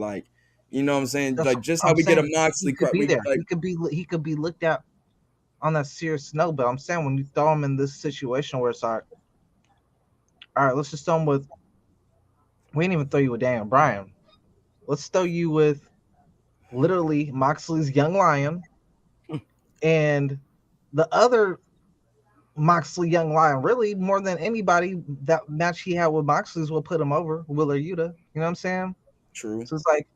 You know what I'm saying? Just how we get a Moxley crowd. He could be looked at on that serious note, but I'm saying when you throw him in this situation where it's all right, let's just throw him with. We didn't even throw you with Daniel Bryan. Let's throw you with literally Moxley's young lion and the other Moxley Young Lion, really more than anybody, that match he had with Moxley's will put him over. Willer Yuta, you know what I'm saying? True. So it's like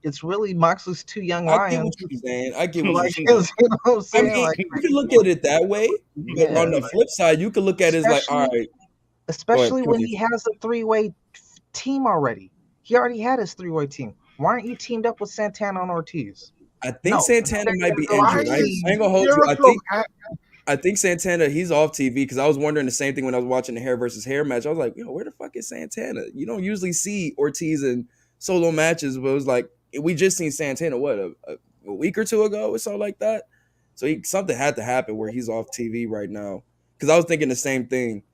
it's really Moxley's 2 young I get lions. what you're saying. I get what Like, you're saying. you know what I'm saying? I mean, Like, you can look at it that way, but yeah, on the flip side, you can look at it as like, all right. especially when he has a 3-way team already. He already had his 3-way team. Why aren't you teamed up with Santana and Ortiz? I think Santana might be injured. I ain't gonna hold you. I think Santana, he's off TV because I was wondering the same thing when I was watching the hair versus hair match. I was like, where the fuck is Santana? You don't usually see Ortiz in solo matches, but it was like we just seen Santana a week or two ago or something like that. So something had to happen where he's off TV right now. Because I was thinking the same thing,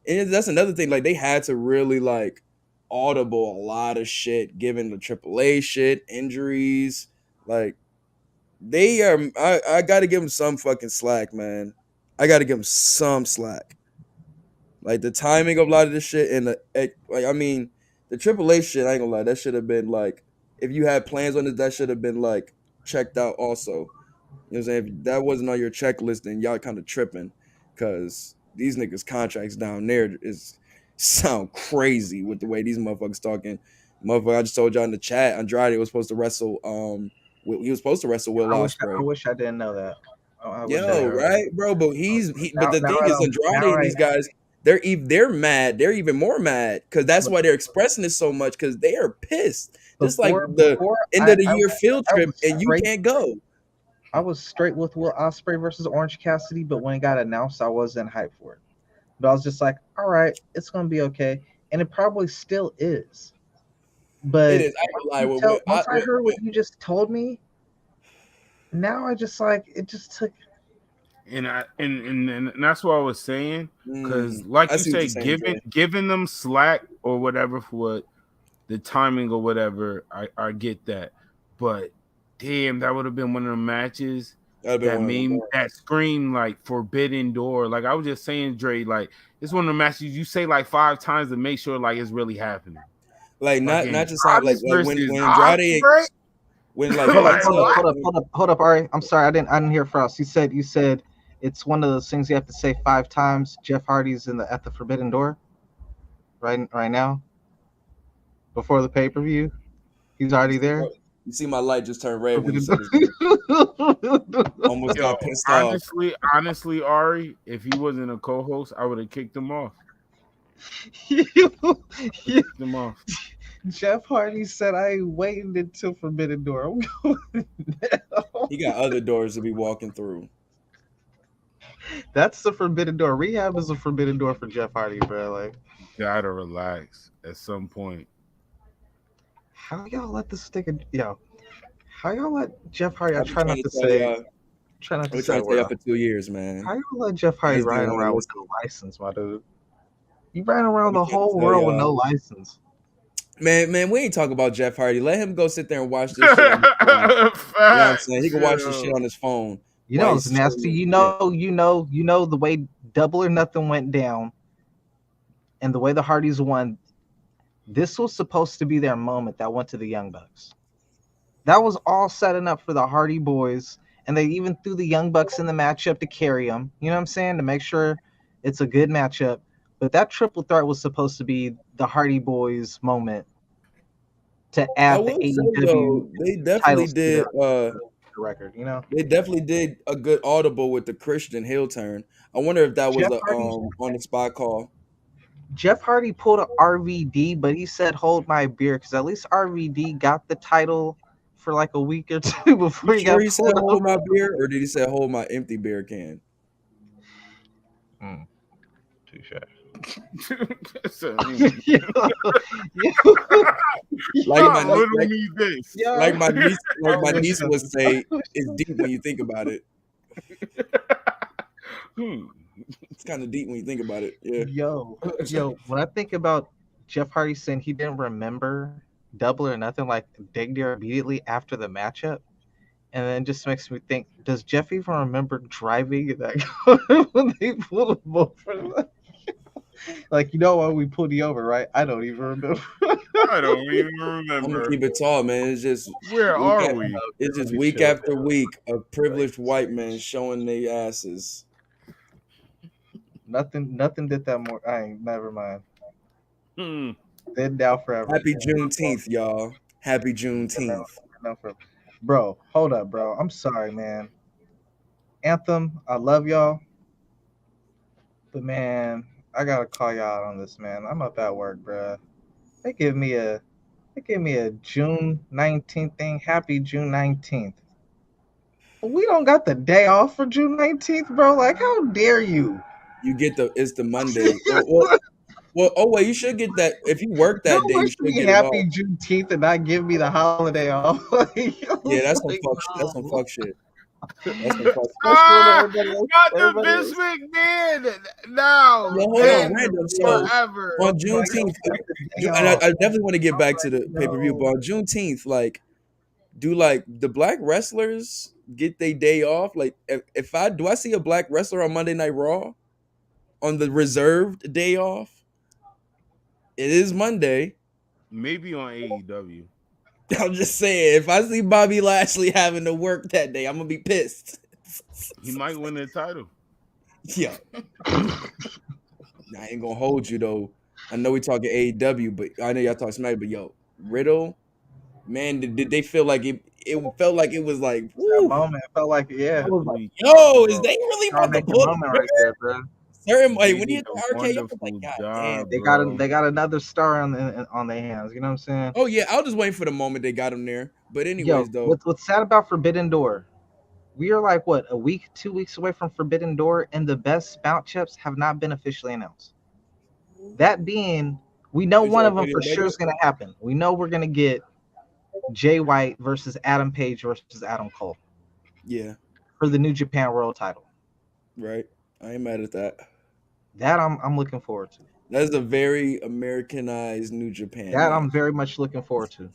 and that's another thing. Like they had to really like audible a lot of shit given the AAA shit, injuries, like. They are. I got to give them some fucking slack, man. I got to give them some slack. Like the timing of a lot of this shit and I mean, the AAA shit. I ain't gonna lie, that should have been like, if you had plans on it, that should have been like checked out also. You know what I'm saying? If that wasn't on your checklist, then y'all kind of tripping, because these niggas contracts down there sound crazy with the way these motherfuckers talking. Motherfucker, I just told y'all in the chat, Andrade was supposed to wrestle. He was supposed to wrestle Will Ospreay. I wish I didn't know that. Right, bro. But but the thing is, Andrade and these guys, they're mad. They're even more mad because that's why they're expressing this so much, because they are pissed. Just like the end of the year field trip, and you can't go. I was straight with Will Ospreay versus Orange Cassidy, but when it got announced, I wasn't hyped for it. But I was just like, all right, it's gonna be okay, and it probably still is. But it is. I once I heard what you just told me, now I just like it just took. And that's what I was saying, because like you say, giving them slack or whatever for what the timing or whatever, I get that, but damn, that would have been one of the matches that made that scream like Forbidden Door. Like I was just saying, Dre, like it's one of the matches you say like 5 times to make sure like it's really happening. Like not just like when Andrade, when like hold up, Ari. I'm sorry, I didn't hear Frost. You said it's one of those things you have to say 5 times. Jeff Hardy's at the Forbidden Door, right now, before the pay-per-view. He's already there. You see my light just turned red when you said almost got pissed off. Honestly, Ari, if he wasn't a co-host, I would have kicked him off. Jeff Hardy said, "I ain't waiting until Forbidden Door. I'm going now." He got other doors to be walking through. That's the Forbidden Door. Rehab is a Forbidden Door for Jeff Hardy, bro. Like, gotta relax at some point. How y'all let this stick? How y'all let Jeff Hardy? I try not to say. Try not to say. We're trying to stay up for 2 years, man. How y'all let Jeff Hardy ride around with no license, my dude? You ran around the whole world with no license. Man, we ain't talking about Jeff Hardy. Let him go sit there and watch this shit on his phone. You know what I'm saying? He can watch this shit on his phone. You know it's nasty. You know the way Double or Nothing went down and the way the Hardys won. This was supposed to be their moment that went to the Young Bucks. That was all setting up for the Hardy Boys, and they even threw the Young Bucks in the matchup to carry them. You know what I'm saying? To make sure it's a good matchup. But that triple threat was supposed to be the Hardy Boys moment to add the AEW. They definitely did the record, you know. They definitely did a good audible with the Christian heel turn. I wonder if that was on the spot call. Jeff Hardy pulled a RVD, but he said, "Hold my beer," because at least RVD got the title for like a week or two before he got. He said, "Hold my beer," or did he say, "Hold my empty beer can"? Touche. Like my niece would say, it's deep when you think about it. It's kind of deep when you think about it. Yeah. Yo, when I think about Jeff Hardy saying he didn't remember Double or Nothing, like dig there immediately after the matchup, and then just makes me think, does Jeff even remember driving in that car when they pulled him over? Like, you know why we pulled you over, right? I don't even remember. I don't even remember. I'm gonna keep it tall, man. It's just where are we? It's just week after week of privileged white men showing their asses. Nothing did that more. I ain't never mind. Hmm. Dead down forever. Happy Juneteenth, y'all. Happy Juneteenth. Bro, hold up, bro. I'm sorry, man. Anthem, I love y'all. But man, I gotta call y'all out on this, man. I'm up at work, bro. They give me a June 19th thing. Happy June 19th. But we don't got the day off for June 19th, bro. Like, how dare you? You get it's the Monday. Oh wait, you should get that if you work that day. You should get it happy off. Juneteenth and not give me the holiday off. Yeah, that's some fuck. That's some fuck shit. That's some fuck. Not the Vince McMahon. No, Hold on, random. So forever. on Juneteenth, and I definitely want to get back to the pay per view, but on Juneteenth, like, do like the black wrestlers get their day off? Like, if I see a black wrestler on Monday Night Raw on the reserved day off? It is Monday. Maybe on AEW. I'm just saying, if I see Bobby Lashley having to work that day, I'm gonna be pissed. He might win the title. Yeah. I ain't gonna hold you though. I know we talking AEW, but I know y'all talking Smack. But yo, Riddle, man, did they feel like it? It felt like it was like that moment. It felt like I was like, yo, is they really about to pull right there, bro? Certain way when you hit the arcade, I was like, God damn, they got another star on their hands. You know what I'm saying? Oh yeah, I was just waiting for the moment they got him there. But anyways, though, what's sad about Forbidden Door? We are like what, a week, 2 weeks away from Forbidden Door, and the best matchups have not been officially announced. That being, we know one of them for sure is going to happen. We know we're going to get Jay White versus Adam Page versus Adam Cole. Yeah, for the New Japan World Title. Right, I ain't mad at that. That I'm looking forward to. That's a very Americanized New Japan. That I'm very much looking forward to.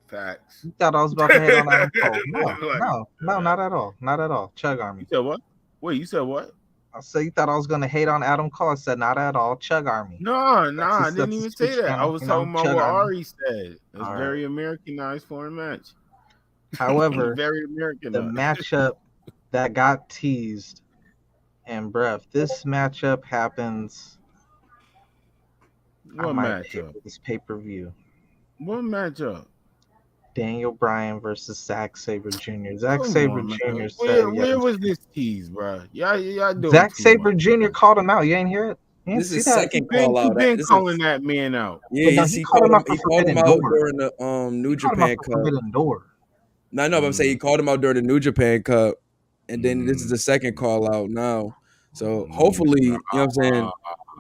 Facts. You thought I was about to hate on Adam Cole? No, not at all. Not at all. Chug Army. You said what? Wait, you said what? I said you thought I was gonna hate on Adam Cole. I said not at all. Chug Army. No, I didn't even say that. I was talking about what Ari said. It's very Americanized for a match. However, very Americanized. The matchup that got teased, and bruh, if this matchup happens, what matchup? This pay-per-view. What matchup? Daniel Bryan versus Zack Sabre Jr. Zack Sabre Jr. Where was this tease, bro? Y'all doing Zack Sabre Jr. called him out. You ain't hear it? This is second call out. He's been calling that man out. Yeah, he called him out during the New Japan Cup. No, but I'm saying he called him out during the New Japan Cup, and then this is the second call out now. So hopefully, you know what I'm saying,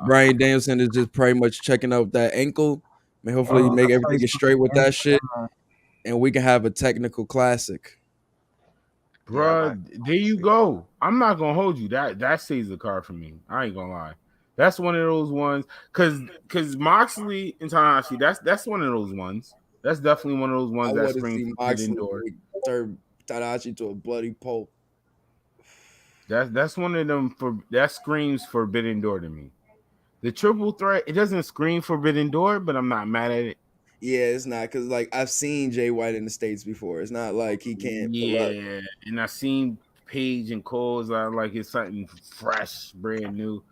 Bryan Danielson is just pretty much checking out that ankle. I mean, hopefully make everything get straight with that shit, and we can have a technical classic. Bruh, there you go. I'm not gonna hold you. That stays the card for me. I ain't gonna lie. That's one of those ones, cause Moxley and Tanahashi, that's one of those ones. That's definitely one of those ones that screams Forbidden Door. Turn Tanahashi to a bloody pulp. That's one of them that screams Forbidden Door to me. The triple threat, it doesn't scream Forbidden Door, but I'm not mad at it. Yeah, it's not, because like I've seen Jay White in the States before. It's not like he can't. Yeah, and I've seen Page and Cole's like it's something fresh, brand new.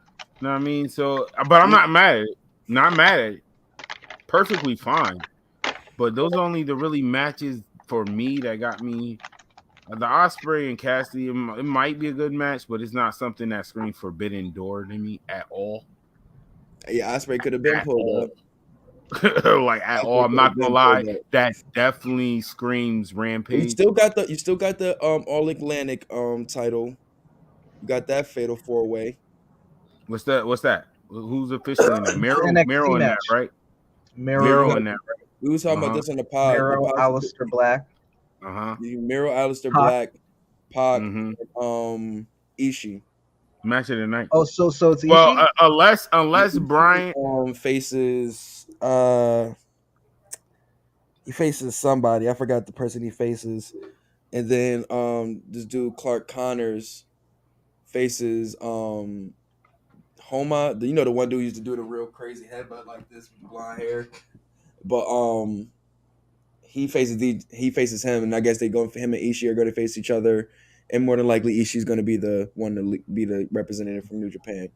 You know what I mean? So, but I'm not mad at it. Not mad at it. Perfectly fine. But those are only the really matches for me that got me. The Ospreay and Cassidy, it might be a good match, but it's not something that screams Forbidden Door to me at all. Yeah, Ospreay could have been pulled up. Like at all. I'm not gonna lie. That definitely screams Rampage. You still got the All Atlantic title. You got that fatal 4-way. What's that? Who's officially in that? Miro in that, right? Miro in that, right? We was talking about this on the pod. Miro, Aleister Black. Miro, Aleister Black, Pac, Ishii. Match of the night. Oh, so it's Ishii? Well, unless Brian faces he faces somebody. I forgot the person he faces, and then this dude Clark Connors faces Homa. You know, the one dude who used to do the real crazy headbutt like this with blonde hair, but he faces him, and I guess him and Ishii are going to face each other and more than likely Ishii's going to be the one to be the representative from New Japan.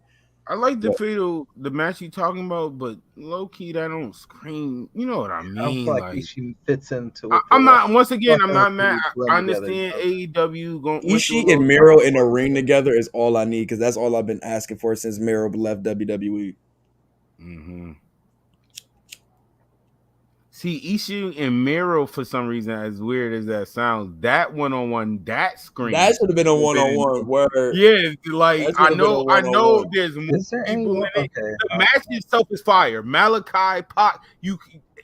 I like the match you talking about, but low key that don't scream. You know what I mean? I feel like Ishii fits into it. I'm not. Once again, I'm not mad. I understand AEW going. Ishii and Miro in a ring together is all I need because that's all I've been asking for since Miro left WWE. Mm-hmm. See, Ishii and Miro, for some reason, as weird as that sounds, that one-on-one, that screen. That should have been a one-on-one. Word. Yeah, like I know there's more people in it. The match itself is fire. Malachi, Pac,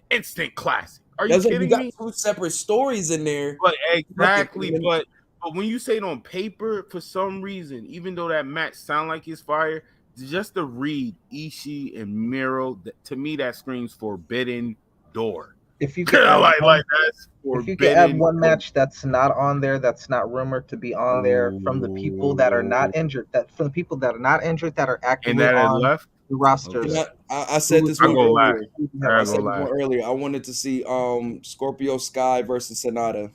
instant classic. Are you kidding me? You got two separate stories in there. But exactly, but when you say it on paper, for some reason, even though that match sound like it's fire, just to read Ishii and Miro, to me that screams Forbidden Door. If you could add one match that's not on there, that's not rumored to be on there, from the people that are not injured, that are actively on the rosters. I said this one earlier. I wanted to see Scorpio Sky versus Sonata.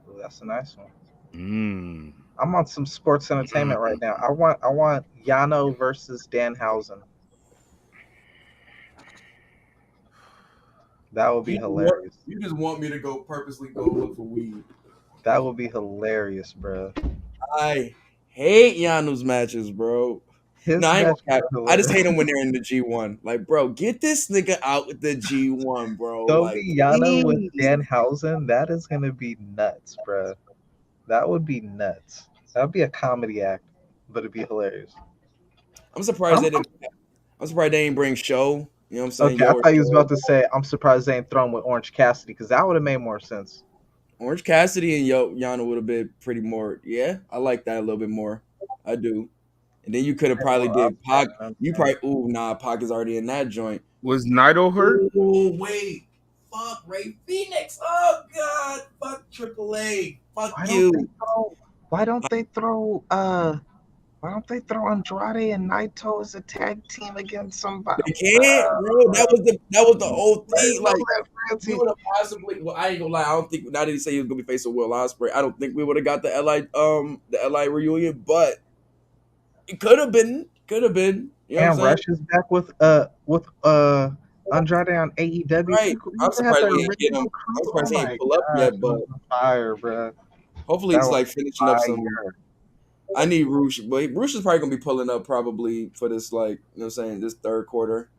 Ooh, that's a nice one. I'm on some sports entertainment right now. I want Yano versus Danhausen. That would be hilarious. You just want me to purposely go look for weed. That would be hilarious, bro. I hate Yano's matches, bro. I just hate him when they're in the G1. Like, bro, get this nigga out with the G1, bro. Toby Yano with Danhausen, that is gonna be nuts, bro. That would be nuts. That would be a comedy act, but it'd be hilarious. I'm surprised they didn't bring Show. You know what I'm saying? Okay, I thought you was about to say, I'm surprised they ain't thrown with Orange Cassidy, because that would have made more sense. Orange Cassidy and Yano would have been pretty more. Yeah, I like that a little bit more. I do. And then you could have probably did Pac. You probably, Pac is already in that joint. Was Naito hurt? Oh, wait. Fuck Ray Phoenix. Oh, God. Fuck AAA. Fuck you. Why don't they throw Andrade and Naito as a tag team against somebody? They can't, bro. That was the whole thing. Like, we would have possibly. Well, I ain't gonna lie. I don't think. Now that he say he was gonna be facing Will Ospreay, I don't think we would have got the LI reunion. But it could have been. You know and Rush is back with Andrade on AEW. Right. I'm surprised he ain't get him. I'm surprised he ain't pull up yet. But fire, bro. Hopefully it's like finishing up some. I need Roosh, but Roosh is probably gonna be pulling up probably for this, like, you know what I'm saying, this third quarter.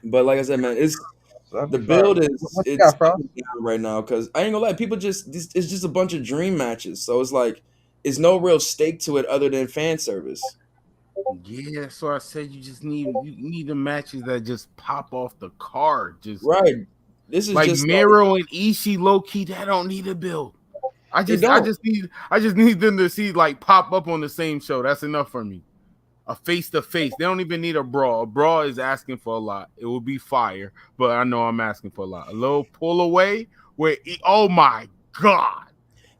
But like I said, man, the build is right now because I ain't gonna lie, people it's just a bunch of dream matches. So it's like it's no real stake to it other than fan service. Yeah, so I said you need the matches that just pop off the card. Just right. This is like just Miro and Ishii low key that don't need a build. I just need them to see like pop up on the same show. That's enough for me. A face to face. They don't even need a brawl. A brawl is asking for a lot. It will be fire, but I know I'm asking for a lot. A little pull away where oh my god,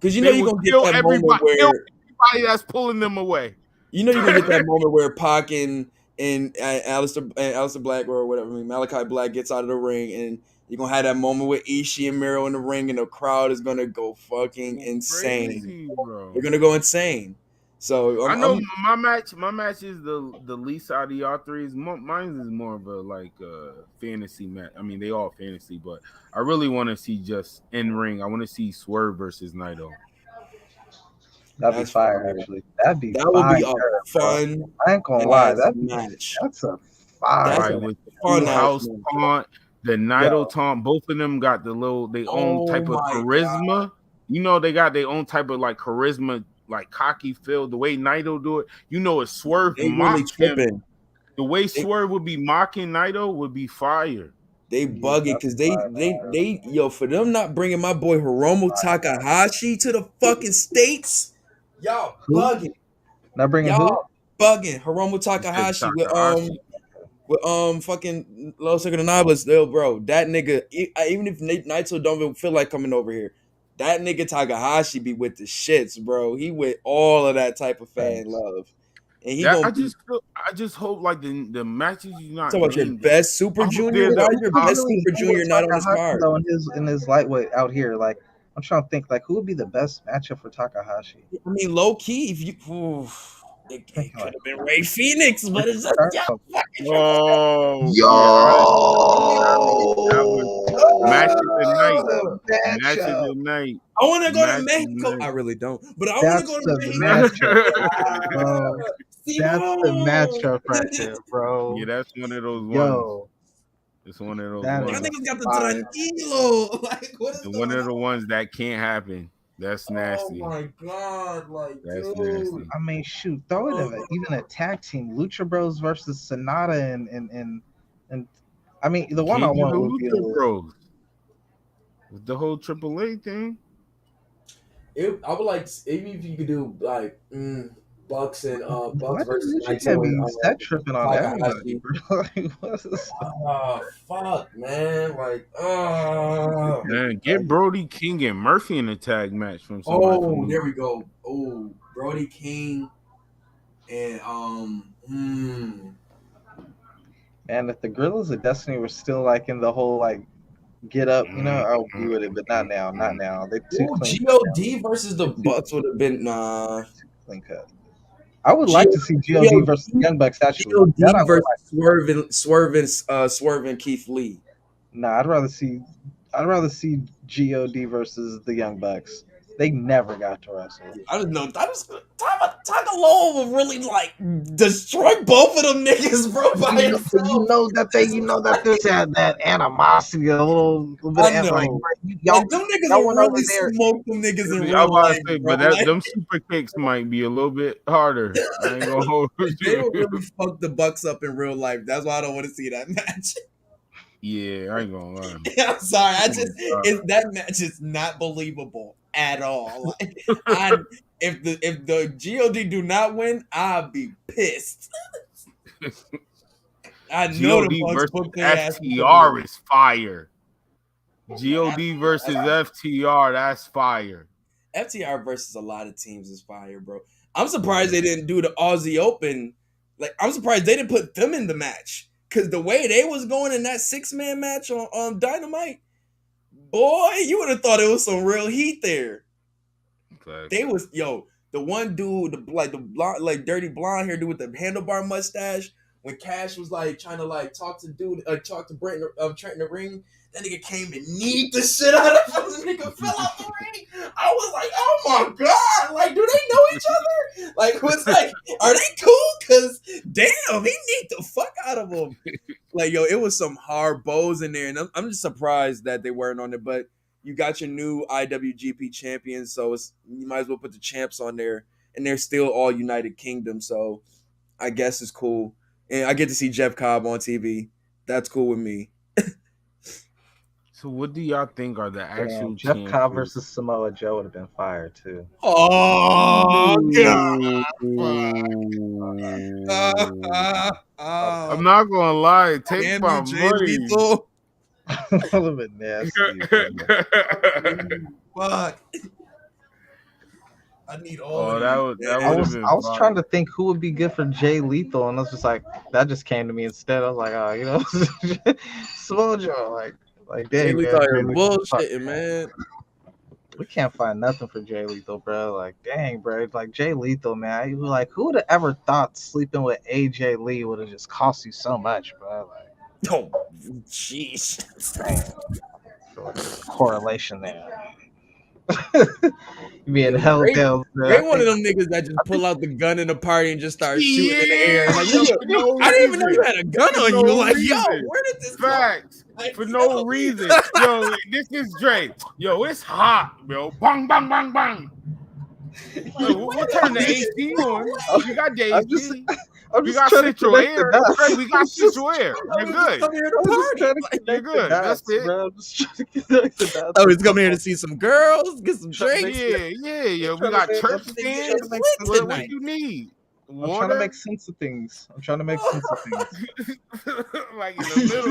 because you know you're gonna get that moment where everybody that's pulling them away. You know you're gonna get that moment where Pac and Aleister Black or whatever, Malachi Black gets out of the ring and. You're going to have that moment with Ishii and Miro in the ring, and the crowd is going to go fucking insane. Crazy, bro. They're going to go insane. So I know my match is the least out of y'all three. Mine is more of a like fantasy match. I mean, they all fantasy, but I really want to see just in ring. I want to see Swerve versus Naito. That'd be fire, actually. That would be a fun. I ain't gonna lie, match. That's a fire. Right, with fun house taunt. The Naito taunt, both of them got their own type of charisma. God. You know, they got their own type of like charisma, like cocky feel. The way Naito do it, you know, it's Swerve mocking him. The way Swerve would be mocking Naito would be fire. They bugging because they for them not bringing my boy Hiromu Takahashi to the fucking States. Y'all bugging. Not bringing y'all bugging Hiromu Takahashi with fucking Los Ingobernables, bro. That nigga, even if Naito don't even feel like coming over here, that nigga Takahashi be with the shits, bro. He with all of that type of fan love, and I just hope like the matches you not. Talk about your best Super Junior. Why is your best Super Junior not on his card? In his lightweight out here, like I'm trying to think like who would be the best matchup for Takahashi. I mean, low key, if you, it could have been Ray Phoenix, but it's just Oh, match of the night. Match of the night. I want to go to Mexico. I really don't, but I want to go to Mexico. That's the matchup right there, bro. Yeah, that's one of those Yo. ones. It's one of those I ones. think it's got the tranquilo. Like, what is one of the ones that can't happen. That's nasty. Oh my god, like that's dude. nasty. I mean, shoot, throw it in even a tag team, Lucha Bros versus Sonata and I mean the one-on-one would be Lucha Bros. With the whole AAA thing. I would like even if you could do like Bucks and Bucks versus that tripping on everybody, bro. Oh fuck, man! Like, man, get Brody King and Murphy in a tag match from somebody. Oh, there we go. Oh, Brody King and Man, if the Gorillas of Destiny were still like in the whole like get up, you know, I would be with it, but not now, not now. They too clean. God versus the Bucks would have been clean cut. I would like to see God versus Young Bucks actually. God versus Swerving Keith Lee. Nah, I'd rather see God versus the Young Bucks. They never got to wrestle. I don't know. Tagalova really like destroy both of them niggas, bro. By himself. You know that there's that animosity, a little bit. I know. Like, them niggas will really smoke them niggas in real life, but them super kicks might be a little bit harder. I ain't gonna hold you. They will really fuck the Bucks up in real life. That's why I don't want to see that match. Yeah, I ain't gonna lie. I'm sorry. That match is not believable at all. Like, if the God do not win, I'll be pissed. I know God the versus Bucks booked FTR is fire. God versus FTR, that's fire. FTR versus a lot of teams is fire, bro. I'm surprised they didn't do the Aussie Open. Like, I'm surprised they didn't put them in the match. Because the way they was going in that 6-man match on Dynamite, boy, you would have thought it was some real heat there. Okay. They was, the one dude, the blonde, like dirty blonde hair dude with the handlebar mustache, when Cash was like trying to like talk to Brent Trent in the ring, that nigga came and kneed the shit out of him. The nigga fell out the ring. I was like, oh my god, like, do they know each other? Like, what's like, are they cool? Cause damn, he kneed the fuck out of him. Like, it was some hard bows in there, and I'm just surprised that they weren't on it. But you got your new IWGP champions, so you might as well put the champs on there, and they're still all United Kingdom, so I guess it's cool. And I get to see Jeff Cobb on TV. That's cool with me. So what do y'all think are the actual Jeff Cobb versus Samoa Joe would have been fire too. Oh god! I'm not gonna lie. Take my money. That would have been nasty. Fuck. I need all. Oh, I was trying to think who would be good for Jay Lethal, and I was just like, that just came to me instead. I was like, Samoa Joe, like dang, man, bullshit, man. We can't find nothing for Jay Lethal, bro. Like, dang, bro. Like Jay Lethal, man. Who would have ever thought sleeping with AJ Lee would have just cost you so much, bro? Like, oh, jeez. Correlation there. You being held down. They one of them niggas that just pull out the gun in the party and just start shooting in the air. Like, I didn't even know you had a gun on you. Like, where did this facts for no reason? This is Dre. It's hot, yo. Bang, bang, bang, bang. We'll turn the AC on. We got the AC. We got central air. We got central air. You're good. You're good. That's it. Bro. I'm just trying to connect the dots. Oh, he's coming here to see some girls, get some drinks. Yeah. We got church stands. What you need? I'm trying to make sense of things. Like in the middle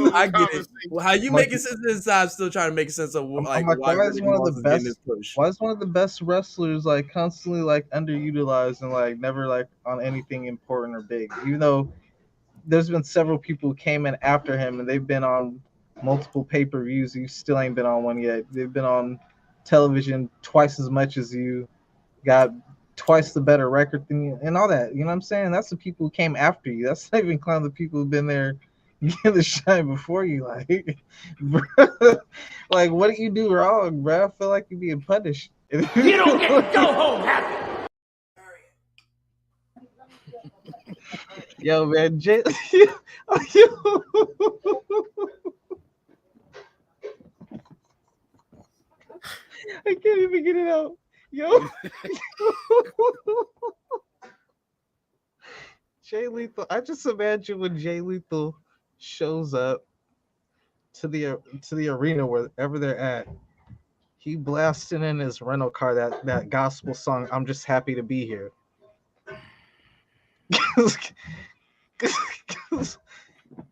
of the I get it. Well, how you making sense of this? I'm still trying to make sense of why is one of the best? Why is one of the best wrestlers like constantly like underutilized and like never like on anything important or big? Even though there's been several people who came in after him and they've been on multiple pay-per-views, you still ain't been on one yet. They've been on television twice as much as you, got twice the better record than you, and all that. You know what I'm saying? That's the people who came after you. That's not even counting the people who've been there getting the shine before you. Like, bro, like, what did you do wrong, bro? I feel like you're being punished. You don't get to go home happy. Yo, man, Jay. I can't even get it out. Yo. Jay Lethal. I just imagine when Jay Lethal shows up to the arena wherever they're at, he blasting in his rental car that gospel song, "I'm Just Happy to Be Here."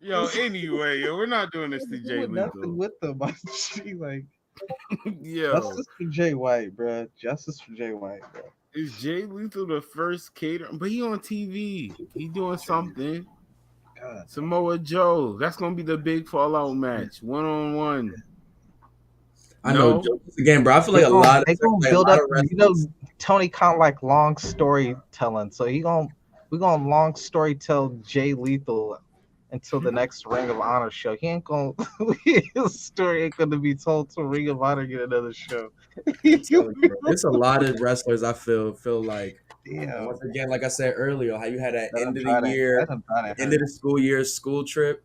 Yo, anyway, yo, we're not doing this to Jay Lethal. Nothing with them. Like, yo, justice for Jay White, bro. Justice for Jay White, bro. Is Jay Lethal the first caterer? But he on TV. He doing something. God. Samoa Joe. That's gonna be the big fallout match, 1-on-1. I know again, bro. I feel like a lot of they gonna build up. You know, Tony Khan like long storytelling, so we're gonna long story tell Jay Lethal until the next Ring of Honor show. He ain't gonna his story ain't gonna be told till Ring of Honor get another show. There's a lot of wrestlers I feel like. Yeah. Once again, like I said earlier, how you had that end of the year, end of the school year school trip,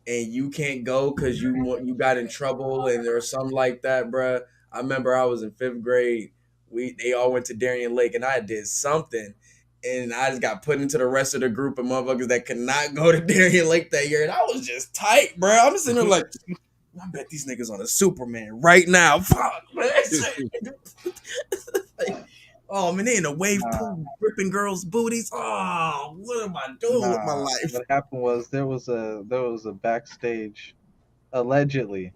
and you can't go because you got in trouble and or something like that, bruh. I remember I was in 5th grade. They all went to Darien Lake, and I did something, and I just got put into the rest of the group of motherfuckers that could not go to Darien Lake that year, and I was just tight, bro. I'm sitting there like, I bet these niggas on a Superman right now. Fuck, man. Oh man, they in a wave pool ripping girls' booties. Oh, what am I doing with my life? What happened was there was a backstage, allegedly.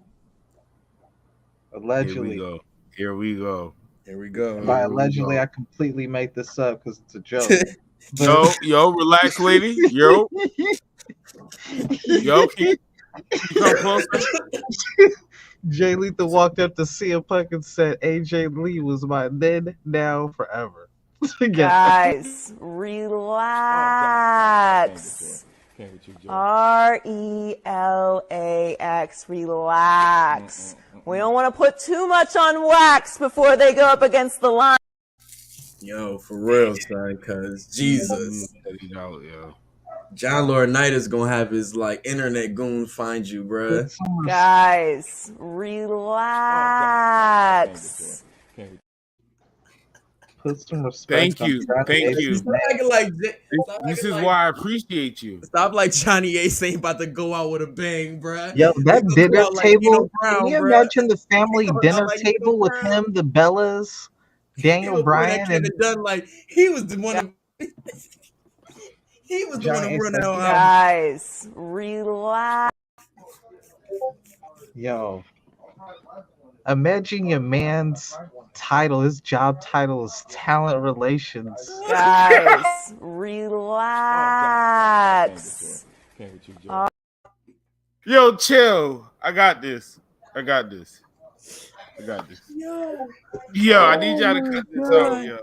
Here we go. By allegedly, I completely made this up because it's a joke. Yo, relax, lady. Yo, can you come closer? Jay Lethal walked up to CM Punk and said, "AJ Lee was my then, now, forever." Guys, relax. RELAX, relax. We don't want to put too much on wax before they go up against the line. Yo, for real, son, because Jesus. John Laurinaitis gonna have his like internet goon find you, bruh. Guys, relax. Put some respect. Thank you. This is why I appreciate you. Stop like Johnny Ace ain't about to go out with a bang, bruh. Yo, that dinner table. Brown, can you bruh. imagine the family dinner table with him, the Bellas, Daniel Bryan, and done like he was the one. He was the one who run out. Guys, relax. Yo, imagine your man's title. His job title is talent relations. Guys, relax. Yo, chill. I got this. Yo, I need y'all to cut this out, yo.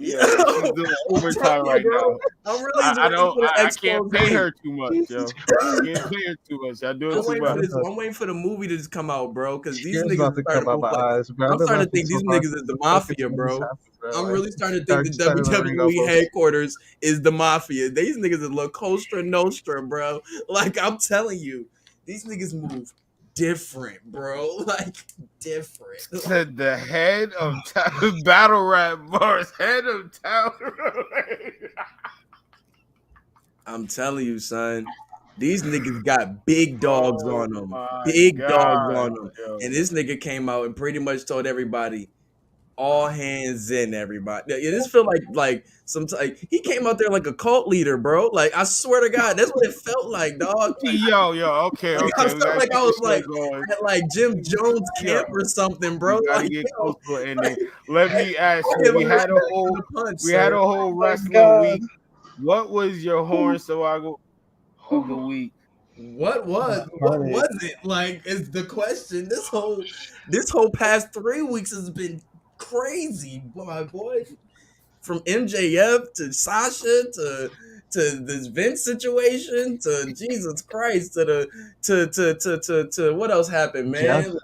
Yeah, she's doing overtime right now. I can't pay her too much, yo. I can't pay her too much. I do it too much. I'm waiting for the movie to just come out, bro. Because these Tears niggas about to come out my eyes, bro. I'm starting to think these niggas is the mafia, bro. I'm really starting to think the WWE headquarters is the mafia. These niggas is La Cosa Nostra, bro. Like I'm telling you, these niggas move different, bro. Like different. Said the head of battle rap bars. Head of town. I'm telling you, son. These niggas got big dogs on them. Big dogs on them. And this nigga came out and pretty much told everybody, all hands in, everybody. Yeah, this feel like some he came out there like a cult leader, bro. Like I swear to God, that's what it felt like, dog. Yo, okay. I felt like I was like at like Jim Jones camp or something, bro. Like, get close to an ending. Let me ask you. We had a whole wrestling week. What was your Hornswoggle of the week What was it? Like is the question. This whole past 3 weeks has been crazy, my boy. From MJF to Sasha to this Vince situation to Jesus Christ to what else happened, man? Jeff?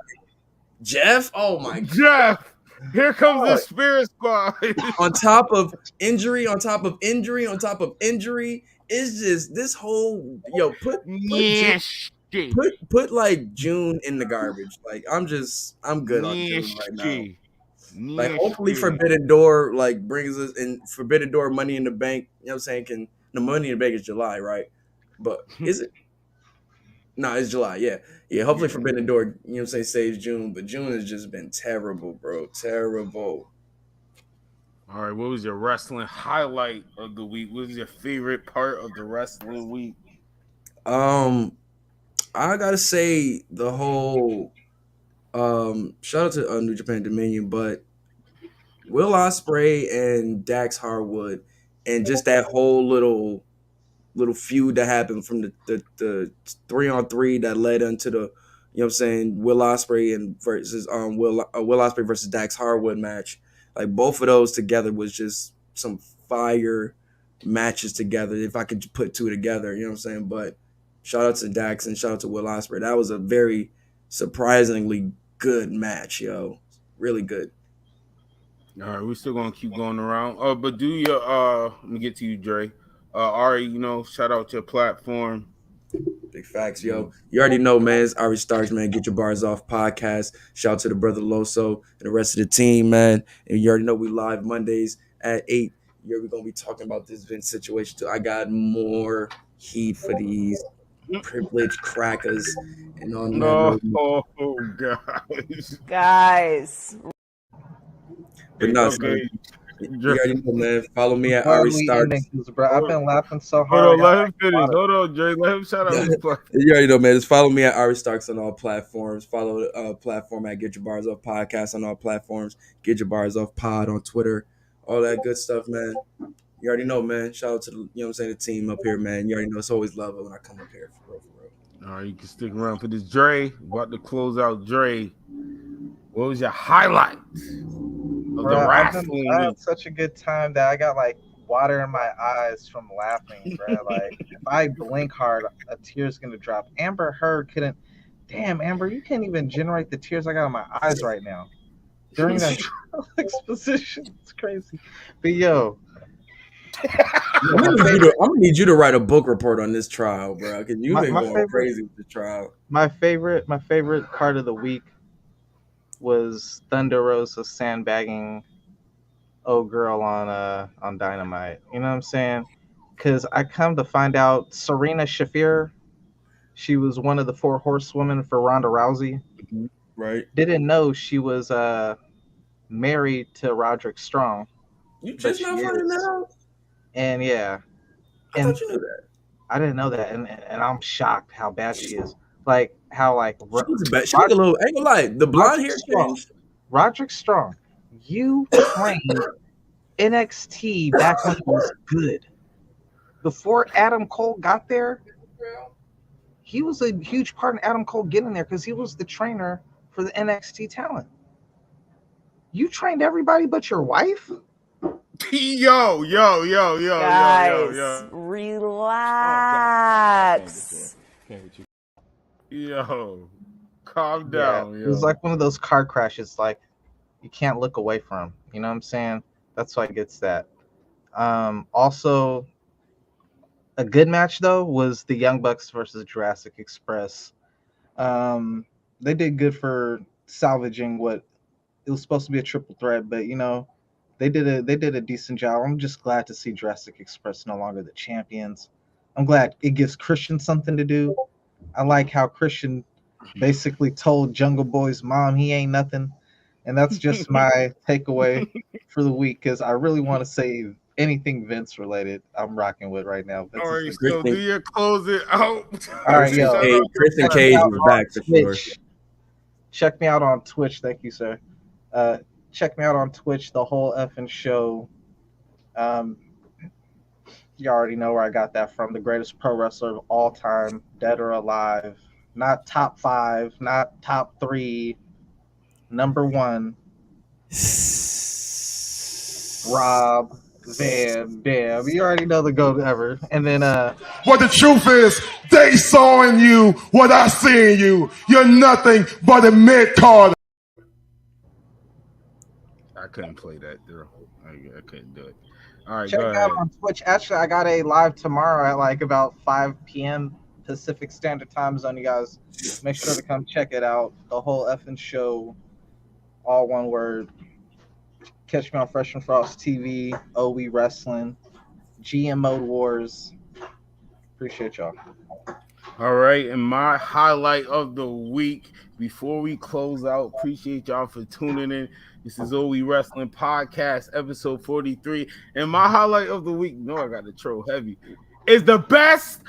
Jeff, oh my God. Jeff, here comes the Spirit Squad. On top of injury, on top of injury, on top of injury. It's just this whole put like June in the garbage. Like I'm good on June right now. Like hopefully Forbidden Door like brings us in Forbidden Door Money in the Bank. You know what I'm saying? The Money in the Bank is July, right? But is it? No, it's July. Yeah. Hopefully Forbidden Door, you know what I'm saying, saves June. But June has just been terrible, bro. Terrible. All right, what was your wrestling highlight of the week? What was your favorite part of the wrestling week? I gotta say the whole shout out to New Japan Dominion, but Will Ospreay and Dax Harwood and just that whole little feud that happened from the 3-on-3 that led into the what I'm saying, Will Ospreay versus Will Ospreay versus Dax Harwood match. Like both of those together was just some fire matches together. If I could put two together, you know what I'm saying? But shout out to Dax and shout out to Will Ospreay. That was a very surprisingly good match, yo. Really good. All right, we're still gonna keep going around. But do your let me get to you, Dre. Ari, shout out your platform. Big facts, yo. You already know, man. It's Ari Starks, man. Get Your Bars Off podcast. Shout out to the brother Loso and the rest of the team, man. And you already know we live Mondays at 8. We're gonna be talking about this Vince situation too. I got more heat for these privileged crackers and on guys. But no, okay. You already know, man. Follow me at Ari Starks. Bro, I've been laughing so hard. Hold on, let him finish. Hold on, Dre. Let him shout out his platform. You already know, man. Just follow me at Ari Starks on all platforms. Follow the platform at Get Your Bars Off Podcast on all platforms. Get Your Bars Off Pod on Twitter. All that good stuff, man. You already know, man. Shout out to the team up here, man. You already know it's always love when I come up here for real. All right, you can stick around for this. Dre, about to close out. Dre, what was your highlight of the wrestling? I had such a good time that I got like water in my eyes from laughing, bro. Like if I blink hard, a tear's gonna drop. Amber Heard couldn't. Damn, Amber, you can't even generate the tears I got in my eyes right now during that exposition. It's crazy. But yo, I'm gonna need you to write a book report on this trial, bro. Because you've been going crazy with the trial. My favorite part of the week was Thunder Rosa sandbagging old girl on Dynamite. You know what I'm saying? Because I come to find out Serena Shafir, she was one of the 4 horsewomen for Ronda Rousey. Right. Didn't know she was married to Roderick Strong. You just not finding that out? And yeah. I thought you knew that. I didn't know that, and I'm shocked how bad she is. Like how like she look a little. Ain't gonna lie, the blonde hair changed. Roderick Strong, you trained NXT back when it was good. Before Adam Cole got there, he was a huge part in Adam Cole getting there because he was the trainer for the NXT talent. You trained everybody but your wife? Yo. Guys, relax. Yo, calm down. It was like one of those car crashes, like you can't look away from. You know what I'm saying? That's why it gets that. Also, a good match though was the Young Bucks versus Jurassic Express. They did good for salvaging what it was supposed to be a triple threat, but they did a decent job. I'm just glad to see Jurassic Express no longer the champions. I'm glad it gives Christian something to do. I like how Christian basically told Jungle Boy's mom he ain't nothing. And that's just my takeaway for the week because I really want to say anything Vince related I'm rocking with right now. All right, so do you close it out? All right, yo. Hey, Christian Cage is back for sure. Check me out on Twitch. Thank you, sir. Check me out on Twitch, the whole effing show. You already know where I got that from. The greatest pro wrestler of all time, dead or alive. Not top 5, not top 3. Number 1. Rob Van Dam. You already know the GOAT ever. And then What the truth is, they saw in you what I see in you. You're nothing but a mid-card. I couldn't play that, though. I couldn't do it. All right, check go out ahead. on Twitch. Actually, I got a live tomorrow at like about 5 p.m. Pacific Standard Time Zone. You guys make sure to come check it out. The whole effing show, all one word. Catch me on Fresh and Frost TV, OE Wrestling, GM Mode Wars. Appreciate y'all. All right, and my highlight of the week before we close out, appreciate y'all for tuning in. This is OE Wrestling Podcast, episode 43. And my highlight of the week, I got to troll heavy, is the best,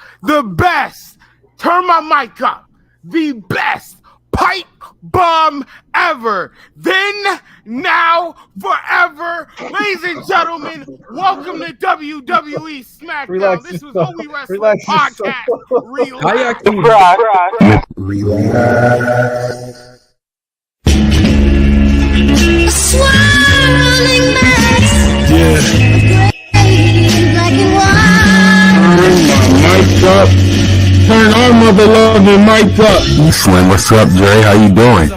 turn my mic up, the best pipe bomb ever. Then, now, forever. Ladies and gentlemen, welcome to WWE Smackdown. Relax this was yourself. OE Wrestling Relax Podcast. Relax. Swirling mass. Yeah. Black and white. Turn my mic up. Turn our mother loving mic up. Slim, what's up, Dre? How you doing?